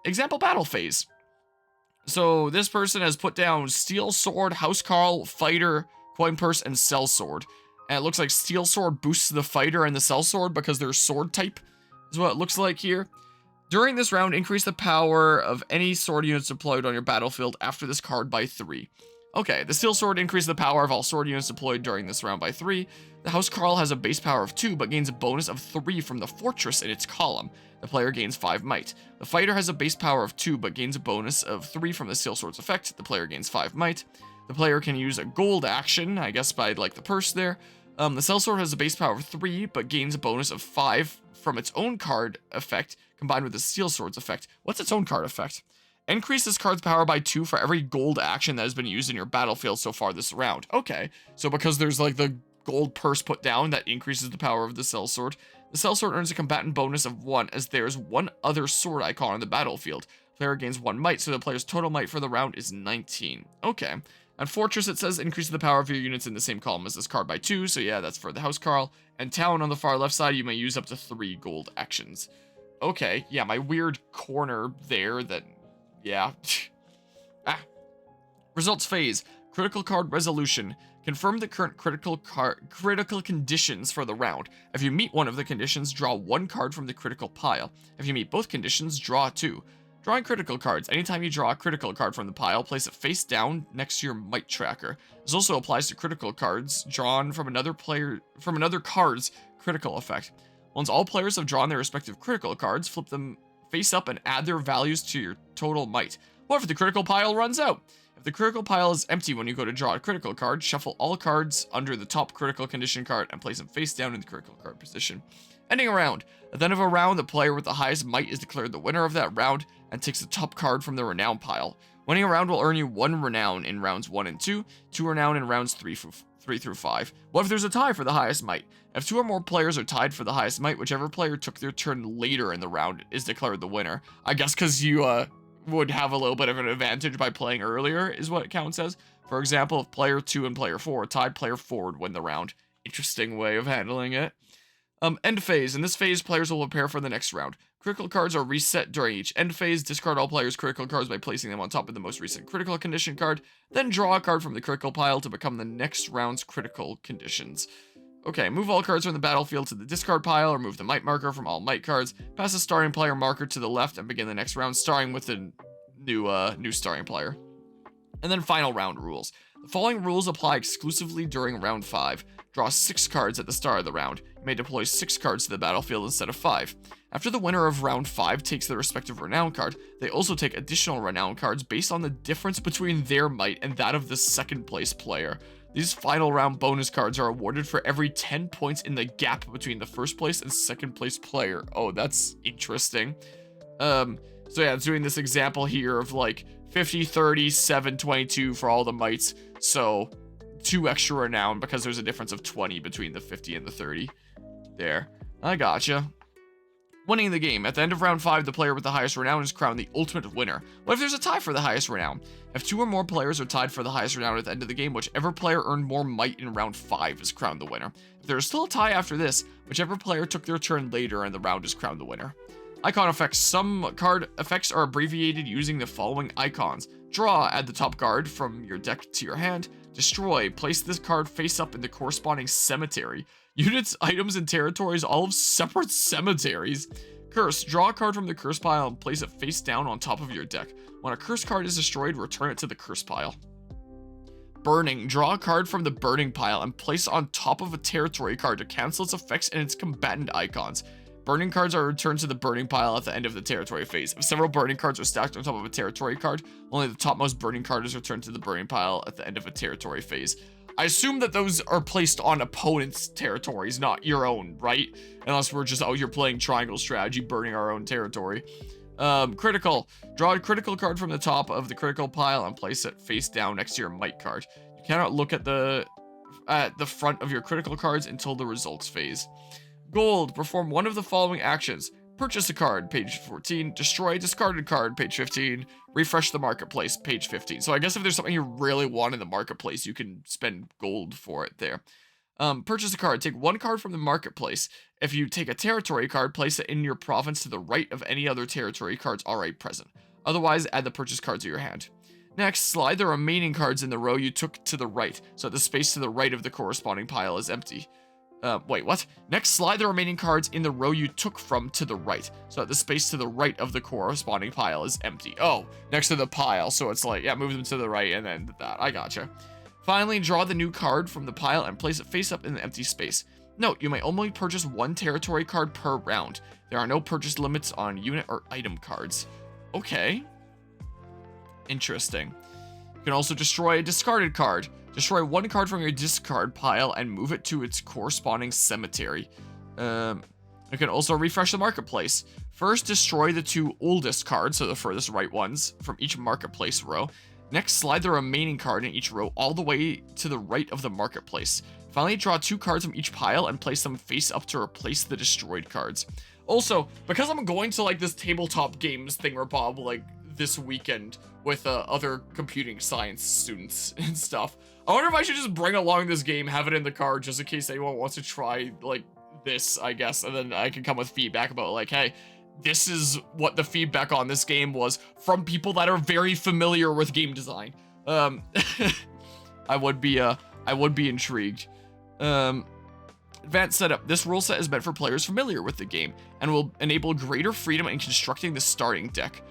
Example battle phase. So this person has put down Steel Sword, Housecarl, Fighter, Coin Purse, and Cell Sword. And it looks like Steel Sword boosts the Fighter and the Cell Sword because they're sword type, is what it looks like here. During this round, increase the power of any sword units deployed on your battlefield after this card by 3. Okay, the Steel Sword increases the power of all sword units deployed during this round by 3. The Housecarl has a base power of 2, but gains a bonus of 3 from the Fortress in its column. The player gains 5 might. The Fighter has a base power of 2, but gains a bonus of 3 from the Steel Sword's effect. The player gains 5 might. The player can use a gold action, I guess by like the purse there. The Cell Sword has a base power of 3, but gains a bonus of 5 from its own card effect, combined with the Steel Sword's effect. What's its own card effect? Increase this card's power by 2 for every gold action that has been used in your battlefield so far this round. Okay, so because there's like the gold purse put down, that increases the power of the Cell Sword. The Cell Sword earns a combatant bonus of 1, as there's one other sword icon on the battlefield. Player gains 1 might, so the player's total might for the round is 19. Okay. And Fortress, it says, increases the power of your units in the same column as this card by 2, so yeah, that's for the Housecarl. And Town on the far left side, you may use up to 3 gold actions. Okay, yeah, my weird corner there that, yeah. Results phase. Critical card resolution. Confirm the current critical conditions for the round. If you meet one of the conditions, draw 1 card from the critical pile. If you meet both conditions, draw 2. Drawing critical cards. Anytime you draw a critical card from the pile, place it face down next to your might tracker. This also applies to critical cards drawn from another card's critical effect. Once all players have drawn their respective critical cards, flip them face up and add their values to your total might. What if the critical pile runs out? If the critical pile is empty when you go to draw a critical card, shuffle all cards under the top critical condition card and place them face down in the critical card position. Ending a round. At the end of a round, the player with the highest might is declared the winner of that round and takes the top card from the renown pile. Winning a round will earn you 1 renown in rounds 1 and 2, 2 renown in rounds 3 through 5. What if there's a tie for the highest might? If 2 or more players are tied for the highest might, whichever player took their turn later in the round is declared the winner. I guess because you would have a little bit of an advantage by playing earlier is what it counts as. For example, if player 2 and player 4 are tied, player 4 would win the round. Interesting way of handling it. End phase. In this phase, players will prepare for the next round. Critical cards are reset during each end phase. Discard all players' critical cards by placing them on top of the most recent critical condition card. Then draw a card from the critical pile to become the next round's critical conditions. Okay, move all cards from the battlefield to the discard pile, or move the might marker from all might cards. Pass the starting player marker to the left and begin the next round, starting with the new starting player. And then final round rules. The following rules apply exclusively during round 5. Draw 6 cards at the start of the round. You may deploy 6 cards to the battlefield instead of 5. After the winner of round 5 takes their respective renown card, they also take additional renown cards based on the difference between their might and that of the second place player. These final round bonus cards are awarded for every 10 points in the gap between the first place and second place player. Oh, that's interesting. So yeah, it's doing this example here of like 50, 30, 7, 22 for all the mights. So 2 extra renown because there's a difference of 20 between the 50 and the 30. There. I gotcha. Winning the game. At the end of round 5, the player with the highest renown is crowned the ultimate winner. What if there's a tie for the highest renown? If 2 or more players are tied for the highest renown at the end of the game, whichever player earned more might in round 5 is crowned the winner. If there is still a tie after this, whichever player took their turn later in the round is crowned the winner. Icon effects. Some card effects are abbreviated using the following icons. Draw, add the top card from your deck to your hand. Destroy, place this card face up in the corresponding cemetery. Units, items, and territories all have separate cemeteries. Curse, draw a card from the curse pile and place it face down on top of your deck. When a curse card is destroyed, return it to the curse pile. Burning, draw a card from the burning pile and place it on top of a territory card to cancel its effects and its combatant icons. Burning cards are returned to the burning pile at the end of the territory phase. If several burning cards are stacked on top of a territory card, only the topmost burning card is returned to the burning pile at the end of a territory phase. I assume that those are placed on opponents' territories, not your own, right? Unless we're just out here playing triangle strategy, burning our own territory. Critical. Draw a critical card from the top of the critical pile and place it face down next to your might card. You cannot look at the front of your critical cards until the results phase. Gold. Perform one of the following actions. Purchase a card, page 14. Destroy a discarded card, page 15. Refresh the marketplace, page 15. So I guess if there's something you really want in the marketplace, you can spend gold for it there. Purchase a card. Take 1 card from the marketplace. If you take a territory card, place it in your province to the right of any other territory cards already present. Otherwise, add the purchase cards to your hand. Next, slide the remaining cards in the row you took to the right, so that the space to the right of the corresponding pile is empty. Wait, what? Next, slide the remaining cards in the row you took from to the right, so that the space to the right of the corresponding pile is empty. Oh, next to the pile, so it's like, yeah, move them to the right, and then that. I gotcha. Finally, draw the new card from the pile and place it face up in the empty space. Note, you may only purchase 1 territory card per round. There are no purchase limits on unit or item cards. Okay. Interesting. You can also destroy a discarded card. Destroy 1 card from your discard pile and move it to its corresponding cemetery. You can also refresh the marketplace. First, destroy the 2 oldest cards, so the furthest right ones, from each marketplace row. Next, slide the remaining card in each row all the way to the right of the marketplace. Finally, draw 2 cards from each pile and place them face up to replace the destroyed cards. Also, because I'm going to like this tabletop games thingamabob, like this weekend with other computing science students and stuff. I wonder if I should just bring along this game, have it in the car, just in case anyone wants to try, like, this, I guess, and then I can come with feedback about, like, hey, this is what the feedback on this game was from people that are very familiar with game design. I would be intrigued. Advanced setup. This rule set is meant for players familiar with the game and will enable greater freedom in constructing the starting deck.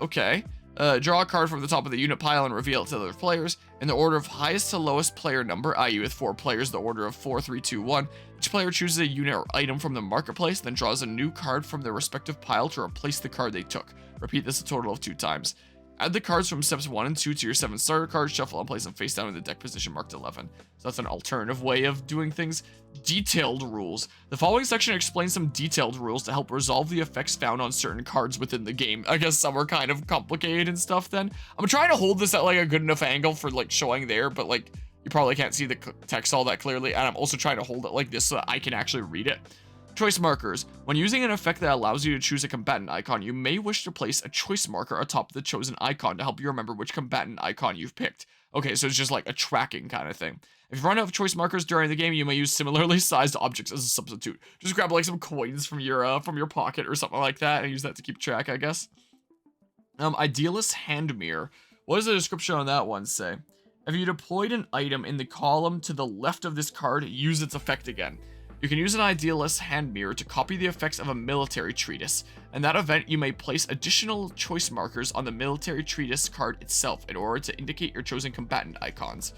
Okay. Draw a card from the top of the unit pile and reveal it to other players in the order of highest to lowest player number, i.e. with 4 players, the order of 4, 3, 2, 1. Each player chooses a unit or item from the marketplace, then draws a new card from their respective pile to replace the card they took. Repeat this a total of 2 times. Add the cards from steps 1 and 2 to your 7 starter cards, shuffle and place them face down in the deck position marked 11. So that's an alternative way of doing things. Detailed rules. The following section explains some detailed rules to help resolve the effects found on certain cards within the game. I guess some are kind of complicated and stuff then. I'm trying to hold this at like a good enough angle for like showing there, but like you probably can't see the text all that clearly. And I'm also trying to hold it like this so that I can actually read it. Choice markers. When using an effect that allows you to choose a combatant icon, you may wish to place a choice marker atop the chosen icon to help you remember which combatant icon you've picked. Okay, so it's just like a tracking kind of thing. If you run out of choice markers during the game, you may use similarly sized objects as a substitute. Just grab like some coins from your pocket or something like that and use that to keep track, I guess. Idealist hand mirror. What does the description on that one say? If you deployed an item in the column to the left of this card, use its effect again. You can use an Idealist hand mirror to copy the effects of a military treatise. In that event, you may place additional choice markers on the military treatise card itself in order to indicate your chosen combatant icons.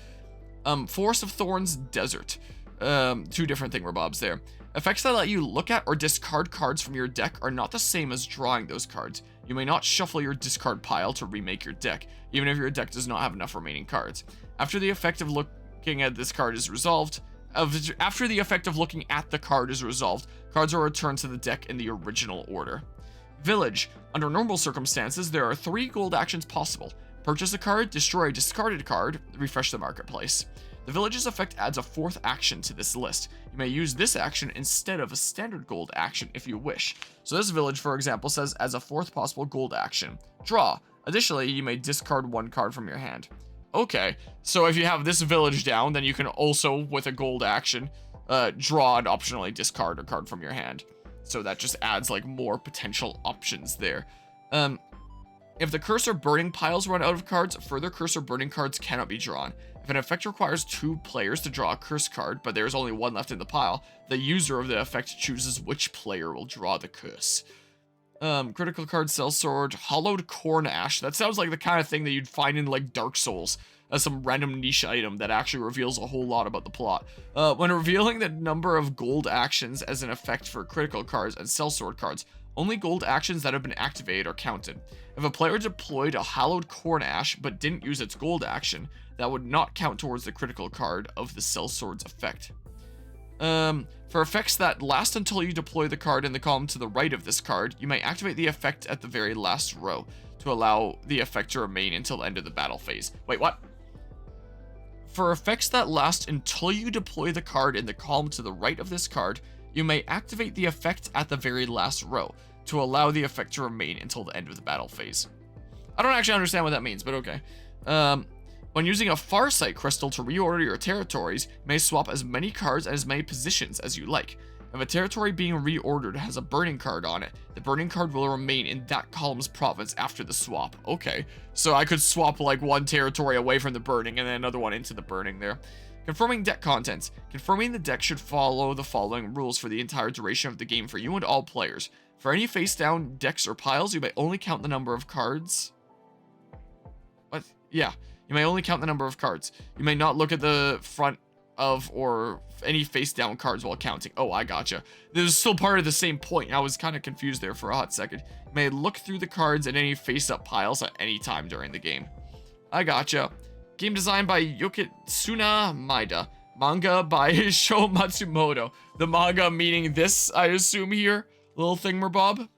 Forest of Thorns Desert. 2 different thingamabobs there. Effects that let you look at or discard cards from your deck are not the same as drawing those cards. You may not shuffle your discard pile to remake your deck, even if your deck does not have enough remaining cards. After the effect of looking at this card is resolved, after the effect of looking at the card is resolved, cards are returned to the deck in the original order. Village. Under normal circumstances, there are 3 gold actions possible. Purchase a card, destroy a discarded card, refresh the marketplace. The Village's effect adds a 4th action to this list. You may use this action instead of a standard gold action if you wish. So this Village, for example, says as a 4th possible gold action. Draw. Additionally, you may discard 1 card from your hand. Okay, so if you have this village down, then you can also, with a gold action, draw and optionally discard a card from your hand. So that just adds, like, more potential options there. If the cursor burning piles run out of cards, further cursor burning cards cannot be drawn. If an effect requires 2 players to draw a curse card, but there is only 1 left in the pile, the user of the effect chooses which player will draw the curse. Critical card, Sellsword, Hollowed Corn Ash. That sounds like the kind of thing that you'd find in like Dark Souls as some random niche item that actually reveals a whole lot about the plot. When revealing the number of gold actions as an effect for critical cards and Sellsword cards, only gold actions that have been activated are counted. If a player deployed a Hallowed Corn Ash but didn't use its gold action, that would not count towards the critical card of the Sellsword's effect. For effects that last until you deploy the card in the column to the right of this card, you may activate the effect at the very last row to allow the effect to remain until the end of the battle phase. Wait, what? For effects that last until you deploy the card in the column to the right of this card, you may activate the effect at the very last row to allow the effect to remain until the end of the battle phase. I don't actually understand what that means, but okay. When using a Farsight crystal to reorder your territories, you may swap as many cards and as many positions as you like. If a territory being reordered has a burning card on it, the burning card will remain in that column's province after the swap. Okay, so I could swap like 1 territory away from the burning and then another one into the burning there. Confirming deck contents. Confirming the deck should follow the following rules for the entire duration of the game for you and all players. For any face-down decks or piles, you may only count the number of cards. What? Yeah. You may only count the number of cards. You may not look at the front of or any face-down cards while counting. Oh, I gotcha. This is still part of the same point. I was kind of confused there for a hot second. You may look through the cards in any face-up piles at any time during the game. I gotcha. Game design by Yukitsuna Maeda. Manga by Sho Matsumoto. The manga meaning this, I assume here. Little thingamabob.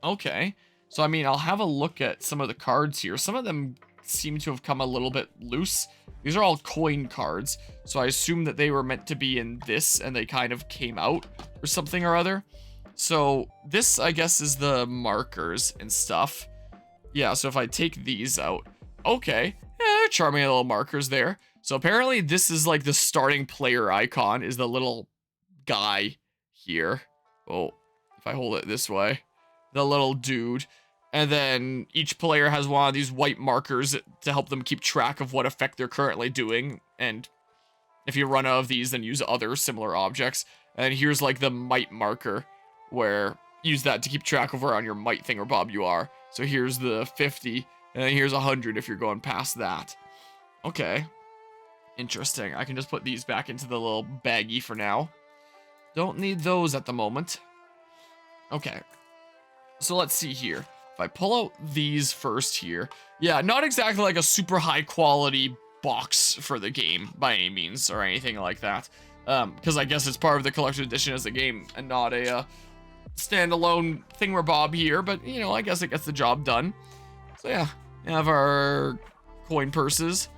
Okay. So, I mean, I'll have a look at some of the cards here. Some of them seem to have come a little bit loose. These are all coin cards, so I assume that they were meant to be in this and they kind of came out or something or other. So this, I guess, is the markers and stuff. Yeah, so if I take these out, okay, yeah, they're charming little markers there. So apparently this is like the starting player icon is the little guy here. Oh, if I hold it this way, the little dude. And then each player has one of these white markers to help them keep track of what effect they're currently doing. And if you run out of these, then use other similar objects. And here's like the might marker, where use that to keep track of where on your might thingamabob you are. So here's the 50, and then here's 100 if you're going past that. Okay. Interesting. I can just put these back into the little baggie for now. Don't need those at the moment. Okay. So let's see here. If I pull out these first here. Yeah, not exactly like a super high quality box for the game by any means or anything like that. Because I guess it's part of the collector's edition as a game and not a standalone thingamabob here. But, you know, I guess it gets the job done. So yeah, we have our coin purses.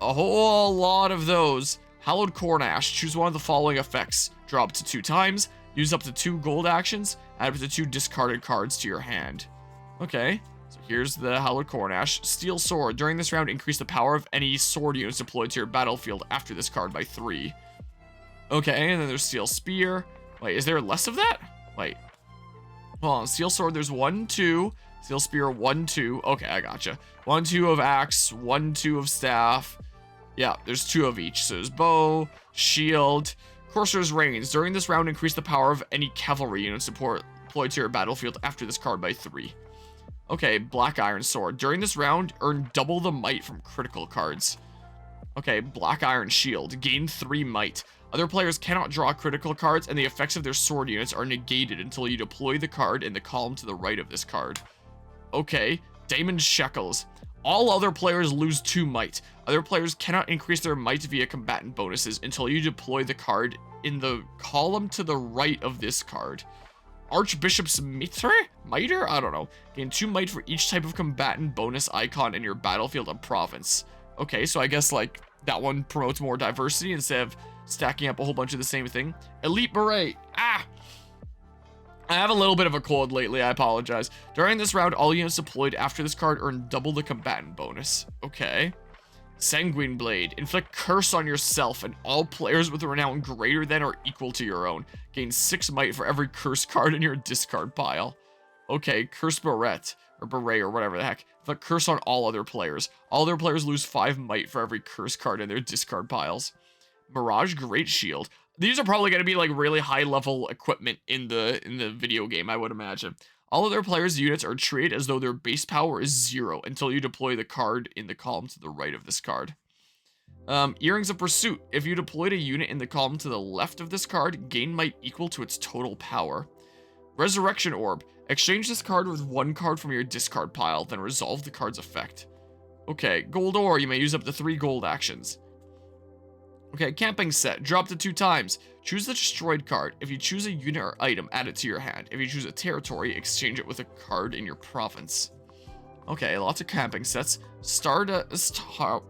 A whole lot of those. Hallowed Corn Ash. Choose one of the following effects. Draw up to 2 times. Use up to 2 gold actions. Add up to 2 discarded cards to your hand. Okay, so here's the Hallowed Corn Ash. Steel Sword. During this round, increase the power of any sword units deployed to your battlefield after this card by 3. Okay, and then there's Steel Spear. Wait, is there less of that? Wait. Hold on, Steel Sword, there's 1, 2. Steel Spear, 1, 2. Okay, I gotcha. 1, 2 of Axe, 1, 2 of Staff. Yeah, there's 2 of each. So there's Bow, Shield, Courser's Reins. During this round, increase the power of any cavalry units deployed to your battlefield after this card by 3. Okay, Black Iron Sword. During this round, earn double the might from critical cards. Okay, Black Iron Shield. Gain 3 might. Other players cannot draw critical cards, and the effects of their sword units are negated until you deploy the card in the column to the right of this card. Okay, Diamond Shekels. All other players lose 2 might. Other players cannot increase their might via combatant bonuses until you deploy the card in the column to the right of this card. Archbishop's Mitre? I don't know. Gain 2 might for each type of combatant bonus icon in your battlefield and province. Okay, so I guess like that one promotes more diversity instead of stacking up a whole bunch of the same thing. Elite Beret. Ah! I have a little bit of a cold lately, I apologize. During this round, all units deployed after this card earn double the combatant bonus. Okay. Sanguine Blade. Inflict curse on yourself and all players with a renown greater than or equal to your own. Gain 6 might for every curse card in your discard pile. Okay, Curse Beret, or Beret, or whatever the heck. Inflict curse on all other players. All other players lose 5 might for every curse card in their discard piles. Mirage Great Shield. These are probably going to be like really high level equipment in the video game, I would imagine. All other players' units are treated as though their base power is 0 until you deploy the card in the column to the right of this card. Earrings of Pursuit. If you deployed a unit in the column to the left of this card, gain might equal to its total power. Resurrection Orb. Exchange this card with 1 card from your discard pile, then resolve the card's effect. Okay, Gold Ore. You may use up to 3 gold actions. Okay, Camping Set. Drop to 2 times. Choose the destroyed card. If you choose a unit or item, add it to your hand. If you choose a territory, exchange it with a card in your province. Okay, lots of camping sets. Stardust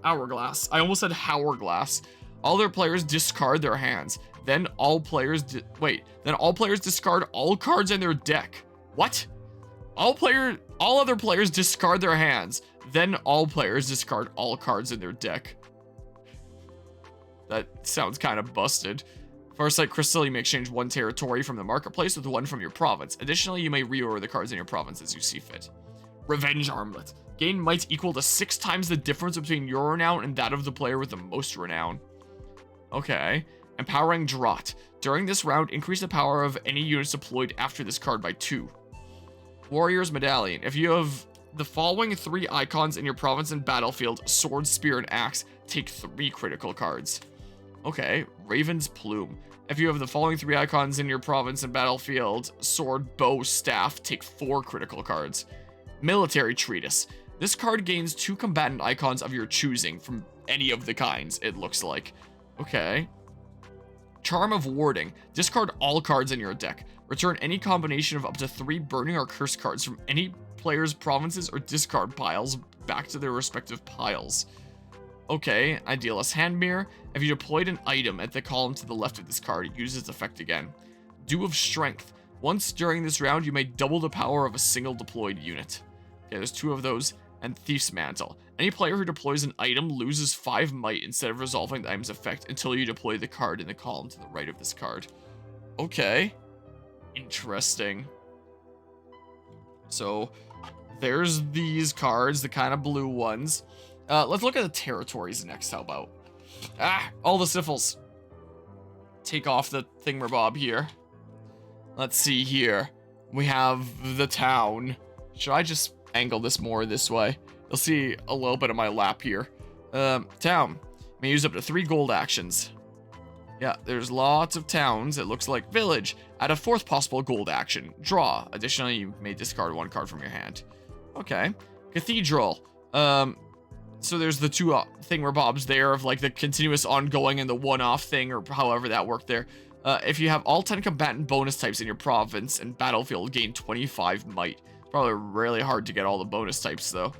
Hourglass. I almost said Hourglass. All their players discard their hands. Then all players discard all cards in their deck. What? All other players discard their hands. Then all players discard all cards in their deck. That sounds kind of busted. Farsight Crystal, you may exchange 1 territory from the marketplace with 1 from your province. Additionally, you may reorder the cards in your province as you see fit. Revenge Armlet. Gain might equal to 6 times the difference between your renown and that of the player with the most renown. Okay. Empowering Draught. During this round, increase the power of any units deployed after this card by 2. Warrior's Medallion. If you have the following 3 icons in your province and battlefield, Sword, Spear, and Axe, take 3 critical cards. Okay, Raven's Plume. If you have the following 3 icons in your province and battlefield, Sword, Bow, Staff, take 4 critical cards. Military Treatise. This card gains 2 combatant icons of your choosing from any of the kinds, it looks like. Okay. Charm of Warding. Discard all cards in your deck. Return any combination of up to 3 burning or curse cards from any player's provinces or discard piles back to their respective piles. Okay, Idealist Hand Mirror. If you deployed an item at the column to the left of this card, use its effect again. Dew of Strength. Once during this round, you may double the power of a single deployed unit. Okay, there's 2 of those. And Thief's Mantle. Any player who deploys an item loses 5 might instead of resolving the item's effect until you deploy the card in the column to the right of this card. Okay. Interesting. So, there's these cards, the kind of blue ones. Let's look at the territories next, how about? All the syphils. Take off the thingamabob here. Let's see here. We have the town. Should I just angle this more this way? You'll see a little bit of my lap here. Town. May use up to 3 gold actions. Yeah, there's lots of towns. It looks like village. Add a 4th possible gold action. Draw. Additionally, you may discard 1 card from your hand. Okay. Cathedral. So there's the 2 thingamabobs there of like the continuous ongoing and the one-off thing, or however that worked there. If you have all 10 combatant bonus types in your province and battlefield, gain 25 might. Probably really hard to get all the bonus types though.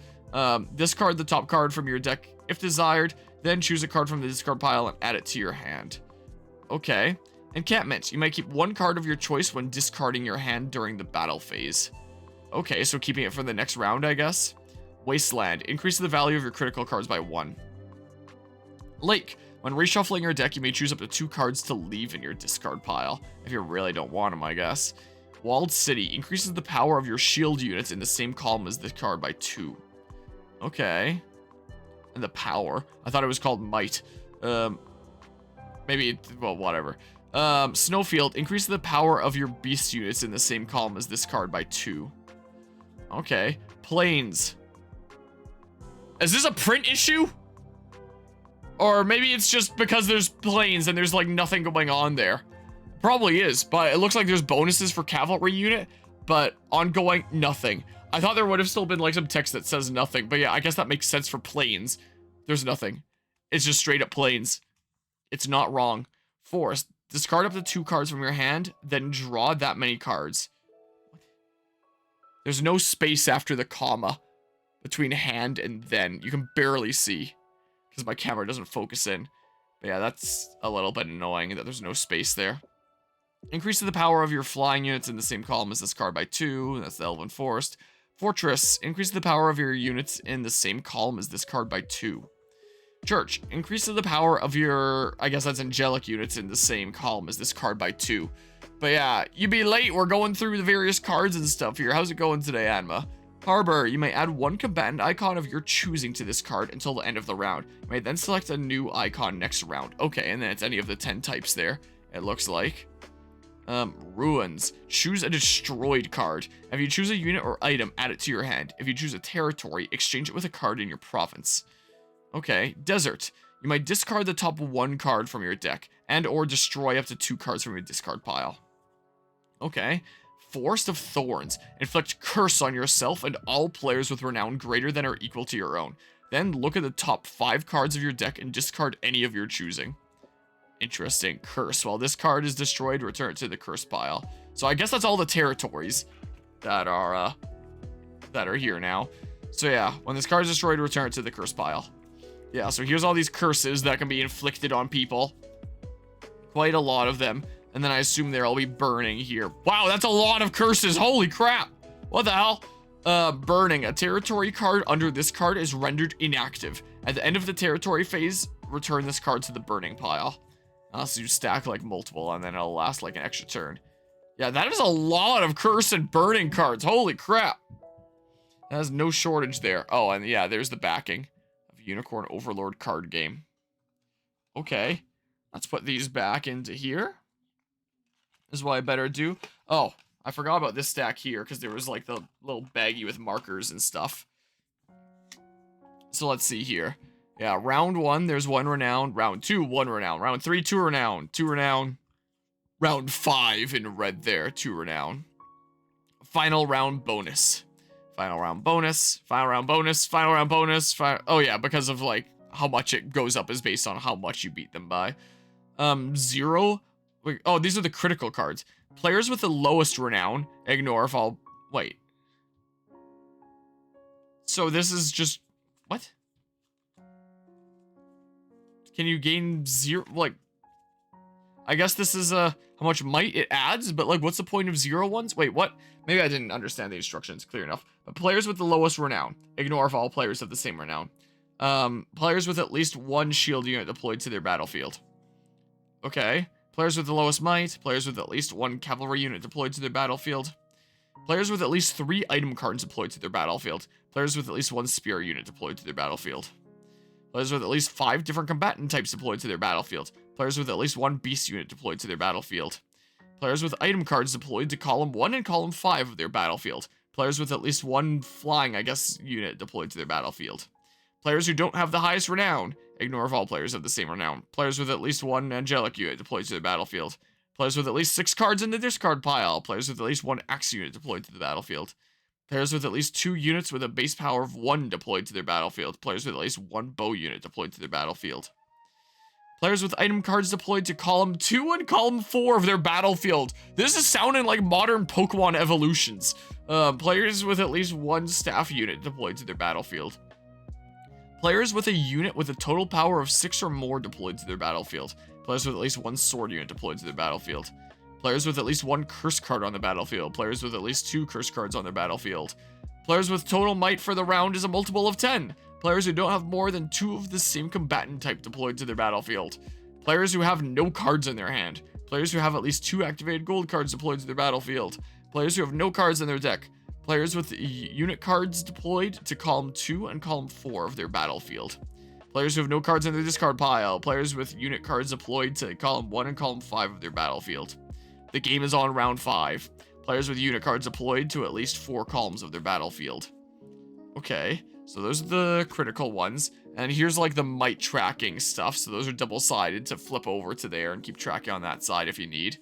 Discard the top card from your deck if desired, then choose a card from the discard pile and add it to your hand. Okay. Encampment. You might keep 1 card of your choice when discarding your hand during the battle phase. Okay, so keeping it for the next round, I guess. Wasteland. Increases the value of your critical cards by 1. Lake. When reshuffling your deck, you may choose up to 2 cards to leave in your discard pile, if you really don't want them, I guess. Walled City. Increases the power of your shield units in the same column as this card by 2. Okay. And the power. I thought it was called might. Maybe, well, whatever. Snowfield. Increases the power of your beast units in the same column as this card by 2. Okay. Plains. Is this a print issue? Or maybe it's just because there's plains and there's like nothing going on there. Probably is, but it looks like there's bonuses for cavalry unit, but ongoing, nothing. I thought there would have still been like some text that says nothing, but yeah, I guess that makes sense for plains. There's nothing. It's just straight up plains. It's not wrong. Forest. Discard up to 2 cards from your hand, then draw that many cards. There's no space after the comma between hand and then. You can barely see because my camera doesn't focus in. But yeah, that's a little bit annoying that there's no space there. Increases the power of your flying units in the same column as this card by 2. That's the Elven Forest. Fortress. Increases the power of your units in the same column as this card by 2. Church. Increases the power of your, I guess that's angelic units in the same column as this card by 2. But yeah, you be late. We're going through the various cards and stuff here. How's it going today, Anma? Harbor. You may add 1 combatant icon of your choosing to this card until the end of the round. You may then select a new icon next round. Okay, and then it's any of the 10 types there, it looks like. Ruins. Choose a destroyed card. If you choose a unit or item, add it to your hand. If you choose a territory, exchange it with a card in your province. Okay. Desert. You might discard the top 1 card from your deck, and or destroy up to 2 cards from your discard pile. Okay. Forest of Thorns. Inflict curse on yourself and all players with renown greater than or equal to your own. Then look at the top 5 cards of your deck and discard any of your choosing. Interesting. Curse. While this card is destroyed, return it to the curse pile. So I guess that's all the territories that are here now. So yeah, when this card is destroyed, return it to the curse pile. Yeah, so here's all these curses that can be inflicted on people. Quite a lot of them. And then I assume they'll all be burning here. Wow, that's a lot of curses. Holy crap. What the hell? Burning. A territory card under this card is rendered inactive. At the end of the territory phase, return this card to the burning pile. So you stack like multiple and then it'll last like an extra turn. Yeah, that is a lot of curse and burning cards. Holy crap. There's no shortage there. Oh, and yeah, there's the backing of Unicorn Overlord card game. Okay. Let's put these back into here. This is what I better do. Oh, I forgot about this stack here because there was like the little baggie with markers and stuff. So let's see here. Yeah, round 1, there's 1 renown. Round 2, 1 renown. Round 3, 2 renown. 2 renown. Round 5 in red there, 2 renown. Final round bonus. Final round bonus. Final round bonus. Final round bonus. Oh yeah, because of like how much it goes up is based on how much you beat them by. 0. Wait, oh, these are the critical cards. Players with the lowest renown ignore if all. Wait. So this is just what? Can you gain 0? Like, I guess this is how how much might it adds, but like, what's the point of 0 ones? Wait, what? Maybe I didn't understand the instructions clear enough. But players with the lowest renown. Ignore if all players have the same renown. Players with at least 1 shield unit deployed to their battlefield. Okay. Players with the lowest might. Players with at least 1 cavalry unit deployed to their battlefield. Players with at least 3 item cards deployed to their battlefield. Players with at least 1 spear unit deployed to their battlefield. Players with at least 5 different combatant types deployed to their battlefield. Players with at least 1 beast unit deployed to their battlefield. Players with item cards deployed to column 1 and column 5 of their battlefield. Players with at least 1 flying, unit deployed to their battlefield. Players who don't have the highest renown. Ignore if all players have the same renown. Players with at least 1 angelic unit deployed to their battlefield. Players with at least 6 cards in the discard pile. Players with at least 1 axe unit deployed to the battlefield. Players with at least 2 units with a base power of 1 deployed to their battlefield. Players with at least 1 bow unit deployed to their battlefield. Players with item cards deployed to column 2 and column 4 of their battlefield. This is sounding like modern Pokemon evolutions. Players with at least 1 staff unit deployed to their battlefield. Players with a unit with a total power of 6 or more deployed to their battlefield. Players with at least 1 sword unit deployed to their battlefield. Players with at least 1 curse card on the battlefield. Players with at least 2 curse cards on their battlefield. Players with total might for the round is a multiple of 10. Players who don't have more than 2 of the same combatant type deployed to their battlefield. Players who have no cards in their hand. Players who have at least 2 activated gold cards deployed to their battlefield. Players who have no cards in their deck. Players with unit cards deployed to column 2 and column 4 of their battlefield. Players who have no cards in their discard pile. Players with unit cards deployed to column 1 and column 5 of their battlefield. The game is on round 5. Players with unit cards deployed to at least 4 columns of their battlefield. Okay, so those are the critical ones. And here's like the might tracking stuff. So those are double-sided to flip over to there and keep tracking on that side if you need.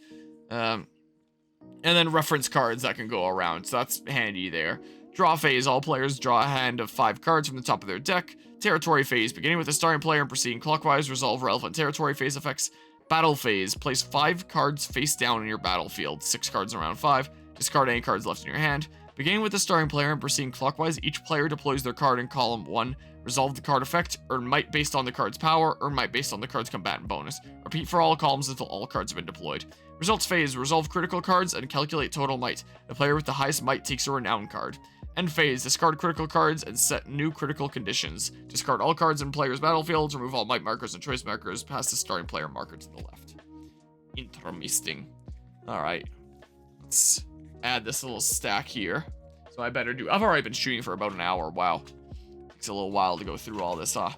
And then reference cards that can go around. So that's handy there. Draw phase. All players draw a hand of 5 cards from the top of their deck. Territory phase. Beginning with the starting player and proceeding clockwise. Resolve relevant territory phase effects. Battle phase. Place 5 cards face down in your battlefield. 6 cards in round 5. Discard any cards left in your hand. Beginning with the starting player and proceeding clockwise, each player deploys their card in column 1. Resolve the card effect. Earn might based on the card's power. Earn might based on the card's combatant bonus. Repeat for all columns until all cards have been deployed. Results phase. Resolve critical cards and calculate total might. The player with the highest might takes a renown card. End phase. Discard critical cards and set new critical conditions. Discard all cards in player's battlefields. Remove all might markers and choice markers. Pass the starting player marker to the left. Interesting. Alright. Let's add this little stack here. So I better do... I've already been shooting for about an hour. Wow. Takes a little while to go through all this, huh?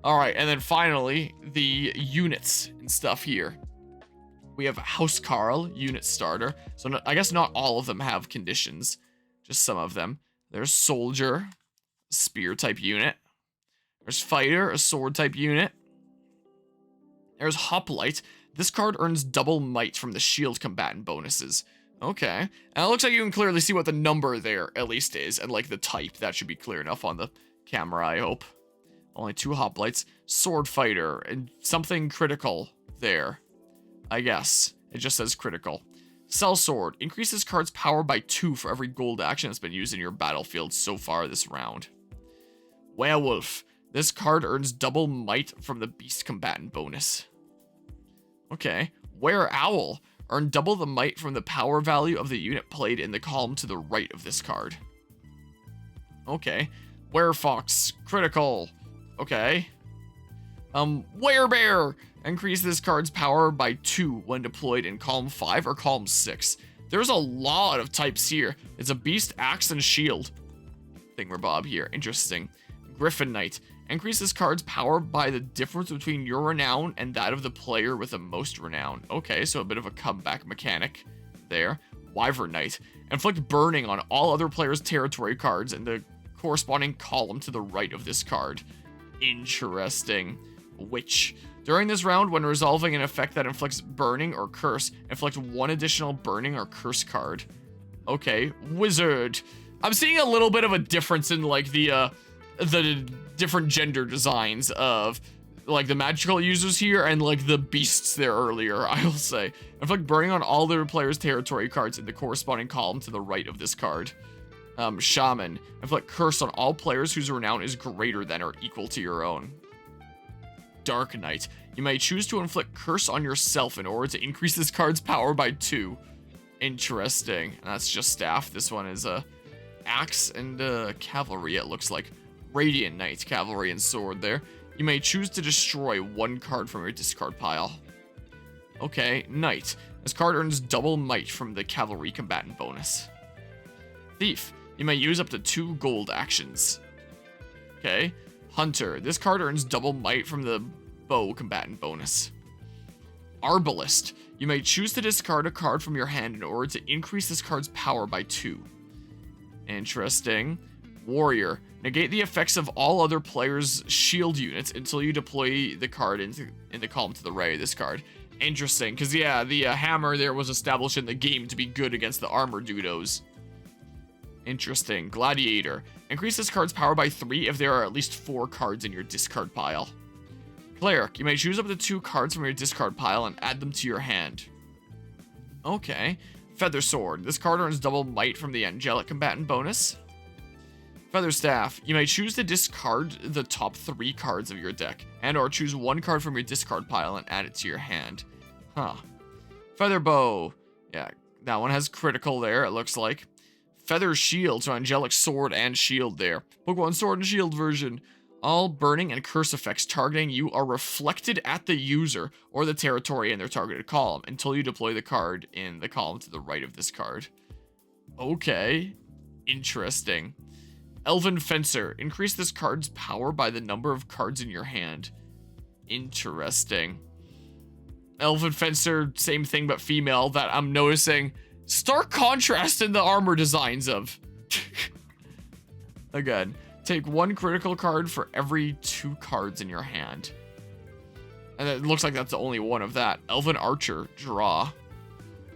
Alright, and then finally, the units and stuff here. We have House Carl, unit starter. So no, I guess not all of them have conditions. Just some of them. There's Soldier, spear type unit. There's Fighter, a sword type unit. There's Hoplite. This card earns double might from the shield combatant bonuses. Okay. And it looks like you can clearly see what the number there at least is. And like the type. That should be clear enough on the camera, I hope. Only 2 Hoplites. Sword Fighter. And something critical there. I guess. It just says critical. Sellsword. Increases card's power by 2 for every gold action that's been used in your battlefield so far this round. Werewolf. This card earns double might from the beast combatant bonus. Okay. Were-Owl. Earn double the might from the power value of the unit played in the column to the right of this card. Okay. Were-Fox. Critical. Okay. Werebear. Increase this card's power by 2 when deployed in column 5 or column 6. There's a lot of types here. It's a beast, axe, and shield. Thingamabob here. Interesting. Griffin Knight. Increase this card's power by the difference between your renown and that of the player with the most renown. Okay, so a bit of a comeback mechanic there. Wyvern Knight. Inflict burning on all other players' territory cards in the corresponding column to the right of this card. Interesting. Witch. During this round, when resolving an effect that inflicts burning or curse, inflict 1 additional burning or curse card. Okay. Wizard. I'm seeing a little bit of a difference in like the different gender designs of like the magical users here and like the beasts there earlier, I will say. Inflict burning on all their players' territory cards in the corresponding column to the right of this card. Shaman. Inflict curse on all players whose renown is greater than or equal to your own. Dark Knight. You may choose to inflict curse on yourself in order to increase this card's power by 2. Interesting. That's just staff. This one is a axe and cavalry, it looks like. Radiant Knight, cavalry and sword there. You may choose to destroy 1 card from your discard pile. Okay, Knight. This card earns double might from the cavalry combatant bonus. Thief. You may use up to 2 gold actions. Okay. Hunter. This card earns double might from the bow combatant bonus. Arbalist. You may choose to discard a card from your hand in order to increase this card's power by 2. Interesting. Warrior. Negate the effects of all other players' shield units until you deploy the card in the column to the right of this card. Interesting, because yeah, the hammer there was established in the game to be good against the armor dudos. Interesting. Gladiator. Increase this card's power by 3 if there are at least 4 cards in your discard pile. Cleric. You may choose up to 2 cards from your discard pile and add them to your hand. Okay. Feather Sword. This card earns double might from the angelic combatant bonus. Feather Staff. You may choose to discard the top 3 cards of your deck, and or choose 1 card from your discard pile and add it to your hand. Huh. Feather Bow. Yeah, that one has critical there, it looks like. Feather Shield, so angelic sword and shield there. Pokemon Sword and Shield version. All burning and curse effects targeting you are reflected at the user or the territory in their targeted column until you deploy the card in the column to the right of this card. Okay. Interesting. Elven Fencer. Increase this card's power by the number of cards in your hand. Interesting. Elven Fencer, same thing but female, that I'm noticing stark contrast in the armor designs of. Again, take 1 critical card for every 2 cards in your hand. And it looks like that's the only one of that. Elven Archer, draw.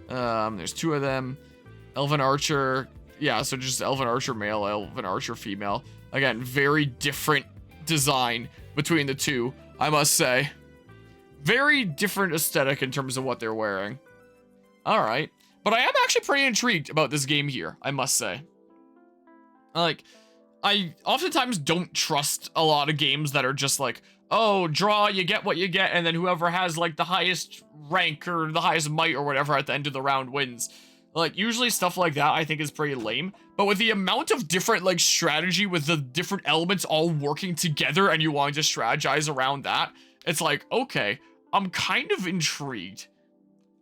There's 2 of them. Elven Archer, yeah, so just Elven Archer male, Elven Archer female. Again, very different design between the 2, I must say. Very different aesthetic in terms of what they're wearing. Alright. But I am actually pretty intrigued about this game here, I must say. Like, I oftentimes don't trust a lot of games that are just like, oh, draw, you get what you get, and then whoever has, like, the highest rank or the highest might or whatever at the end of the round wins. Like, usually stuff like that I think is pretty lame. But with the amount of different, like, strategy with the different elements all working together and you want to strategize around that, it's like, okay, I'm kind of intrigued.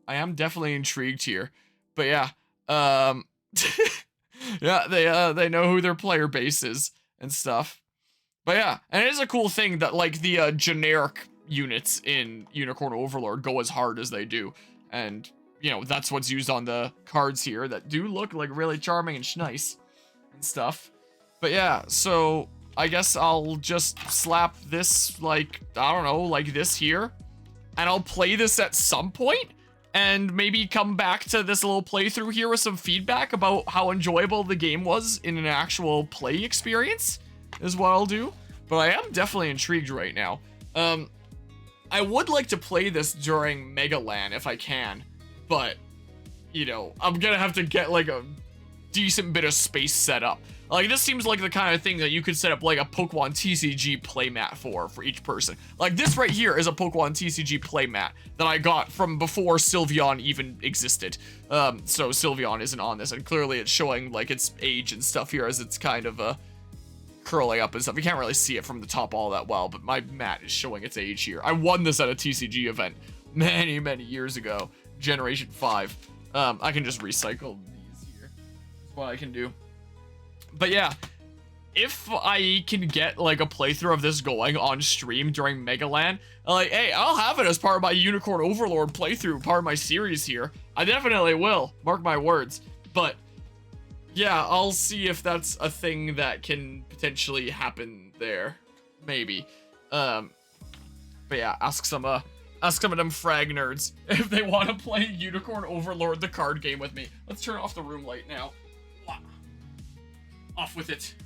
I am definitely intrigued here. But yeah, yeah, they know who their player base is and stuff. But yeah, and it is a cool thing that, like, the generic units in Unicorn Overlord go as hard as they do. And, you know, that's what's used on the cards here that do look, like, really charming and nice and stuff. But yeah, so I guess I'll just slap this, like, I don't know, like this here. And I'll play this at some point. And maybe come back to this little playthrough here with some feedback about how enjoyable the game was in an actual play experience, is what I'll do. But I am definitely intrigued right now. I would like to play this during Megaland if I can, but, you know, I'm gonna have to get, like, a decent bit of space set up. Like, this seems like the kind of thing that you could set up, like, a Pokemon TCG playmat for each person. Like, this right here is a Pokemon TCG playmat that I got from before Sylveon even existed. So Sylveon isn't on this, and clearly it's showing, like, its age and stuff here as it's kind of, curling up and stuff. You can't really see it from the top all that well, but my mat is showing its age here. I won this at a TCG event many, many years ago. Generation 5. I can just recycle these here. That's what I can do. But yeah, if I can get, like, a playthrough of this going on stream during Megaland, like, hey, I'll have it as part of my Unicorn Overlord playthrough, part of my series here. I definitely will, mark my words. But yeah, I'll see if that's a thing that can potentially happen there. Maybe. But yeah, ask some of them frag nerds if they want to play Unicorn Overlord, the card game, with me. Let's turn off the room light now. Off with it.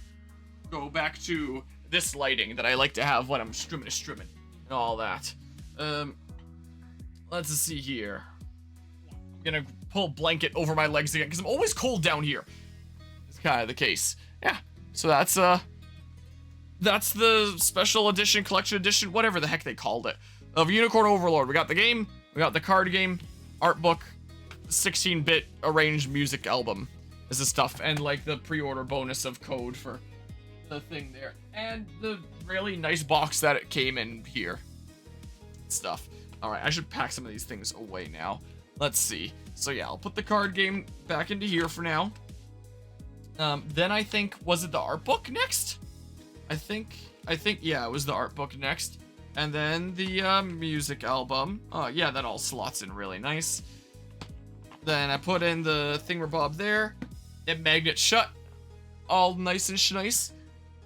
Go back to this lighting that I like to have when I'm streaming and all that. Let's see here. I'm gonna pull a blanket over my legs again because I'm always cold down here. It's kind of the case. Yeah. So that's that's the special edition, collection edition, whatever the heck they called it, of Unicorn Overlord. We got the game, we got the card game, art book, 16-bit arranged music album is the stuff, and like the pre-order bonus of code for the thing there, and the really nice box that it came in here. Stuff. All right, I should pack some of these things away now. Let's see. So yeah, I'll put the card game back into here for now. Then I think, was it the art book next? I think, yeah, it was the art book next. And then the music album. Yeah, that all slots in really nice. Then I put in the thingamabob there. It magnets shut. All nice and nice.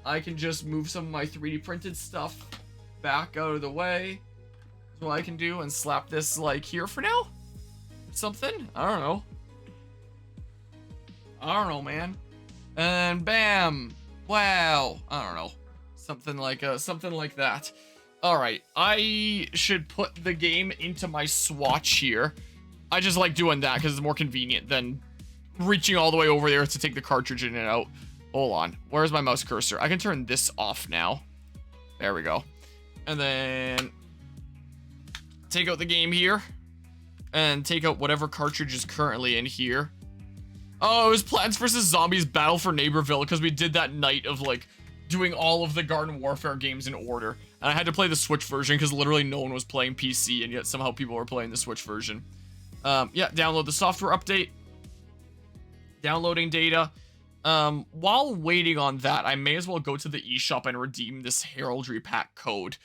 I can just move some of my 3D printed stuff back out of the way. That's what I can do, and slap this like here for now. Something? I don't know. I don't know, man. And bam. Wow. I don't know. Something like that. All right. I should put the game into my swatch here. I just like doing that because it's more convenient than reaching all the way over there to take the cartridge in and out. Hold on. Where's my mouse cursor? I can turn this off now. There we go. And then take out the game here. And take out whatever cartridge is currently in here. Oh, it was Plants vs. Zombies Battle for Neighborville, because we did that night of, like, doing all of the Garden Warfare games in order. And I had to play the Switch version, because literally no one was playing PC, and yet somehow people were playing the Switch version. Yeah, download the software update. Downloading data. While waiting on that, I may as well go to the eShop and redeem this heraldry pack code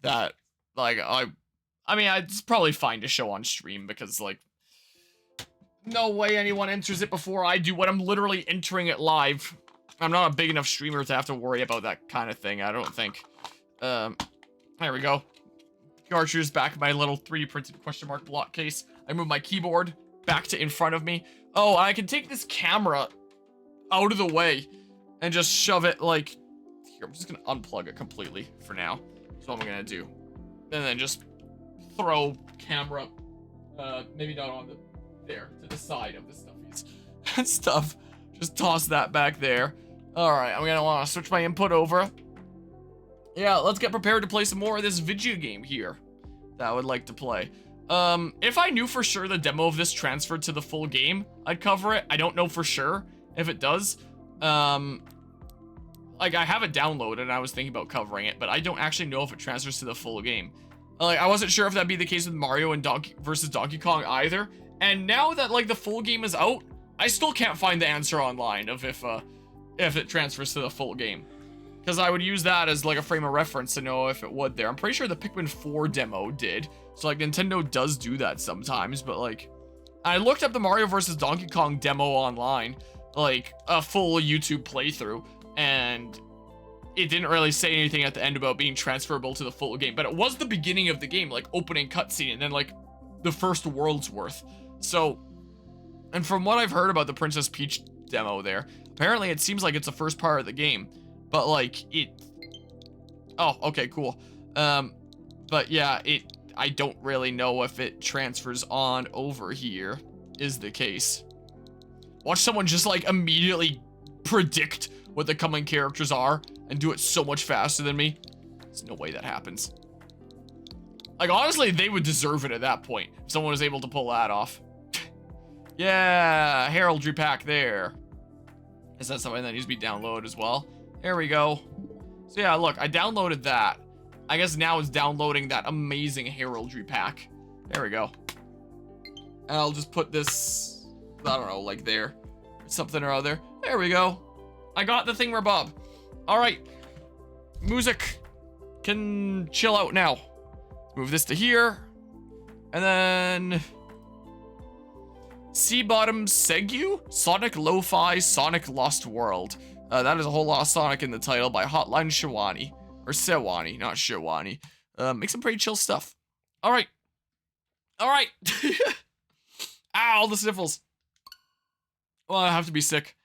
that, like, I mean, it's probably fine to show on stream because, like, no way anyone enters it before I do when I'm literally entering it live. I'm not a big enough streamer to have to worry about that kind of thing, I don't think. There we go. Cartridge back in my little 3D printed question mark block case. I move my keyboard back to in front of me. Oh, I can take this camera out of the way and just shove it, like, here. I'm just gonna unplug it completely for now. That's what I'm gonna do. And then just throw camera, maybe not on the, there, to the side of the stuffies and stuff. Just toss that back there. All right, I'm gonna want to switch my input over. Yeah, let's get prepared to play some more of this video game here that I would like to play. If I knew for sure the demo of this transferred to the full game, I'd cover it. I don't know for sure if it does. Like, I have it downloaded and I was thinking about covering it, but I don't actually know if it transfers to the full game. Like, I wasn't sure if that'd be the case with Mario and versus Donkey Kong either. And now that, like, the full game is out, I still can't find the answer online of if it transfers to the full game. Because I would use that as, like, a frame of reference to know if it would there. I'm pretty sure the Pikmin 4 demo did. So, like, Nintendo does do that sometimes, but, like, I looked up the Mario versus Donkey Kong demo online, like, a full YouTube playthrough, and it didn't really say anything at the end about being transferable to the full game, but it was the beginning of the game, like opening cutscene, and then like the first world's worth. So, and from what I've heard about the Princess Peach demo there, apparently it seems like it's the first part of the game, but like oh, okay, cool. But yeah, I don't really know if it transfers on over here is the case. Watch someone just like immediately predict what the coming characters are and do it so much faster than me. There's no way that happens. Like, honestly, they would deserve it at that point if someone was able to pull that off. Yeah, heraldry pack there. Is that something that needs to be downloaded as well? There we go. So yeah, look, I downloaded that. I guess now it's downloading that amazing heraldry pack. There we go. And I'll just put this, I don't know, like there. Something or other. There we go. I got the thingamabob. All right. Music can chill out now. Move this to here. And then Sea Bottom Segu? Sonic Lo-Fi Sonic Lost World. That is a whole lot of Sonic in the title by Hotline Shawani. Or Sewani, not Shawani. Make some pretty chill stuff. All right. All right. Ow, the sniffles. Well, I have to be sick.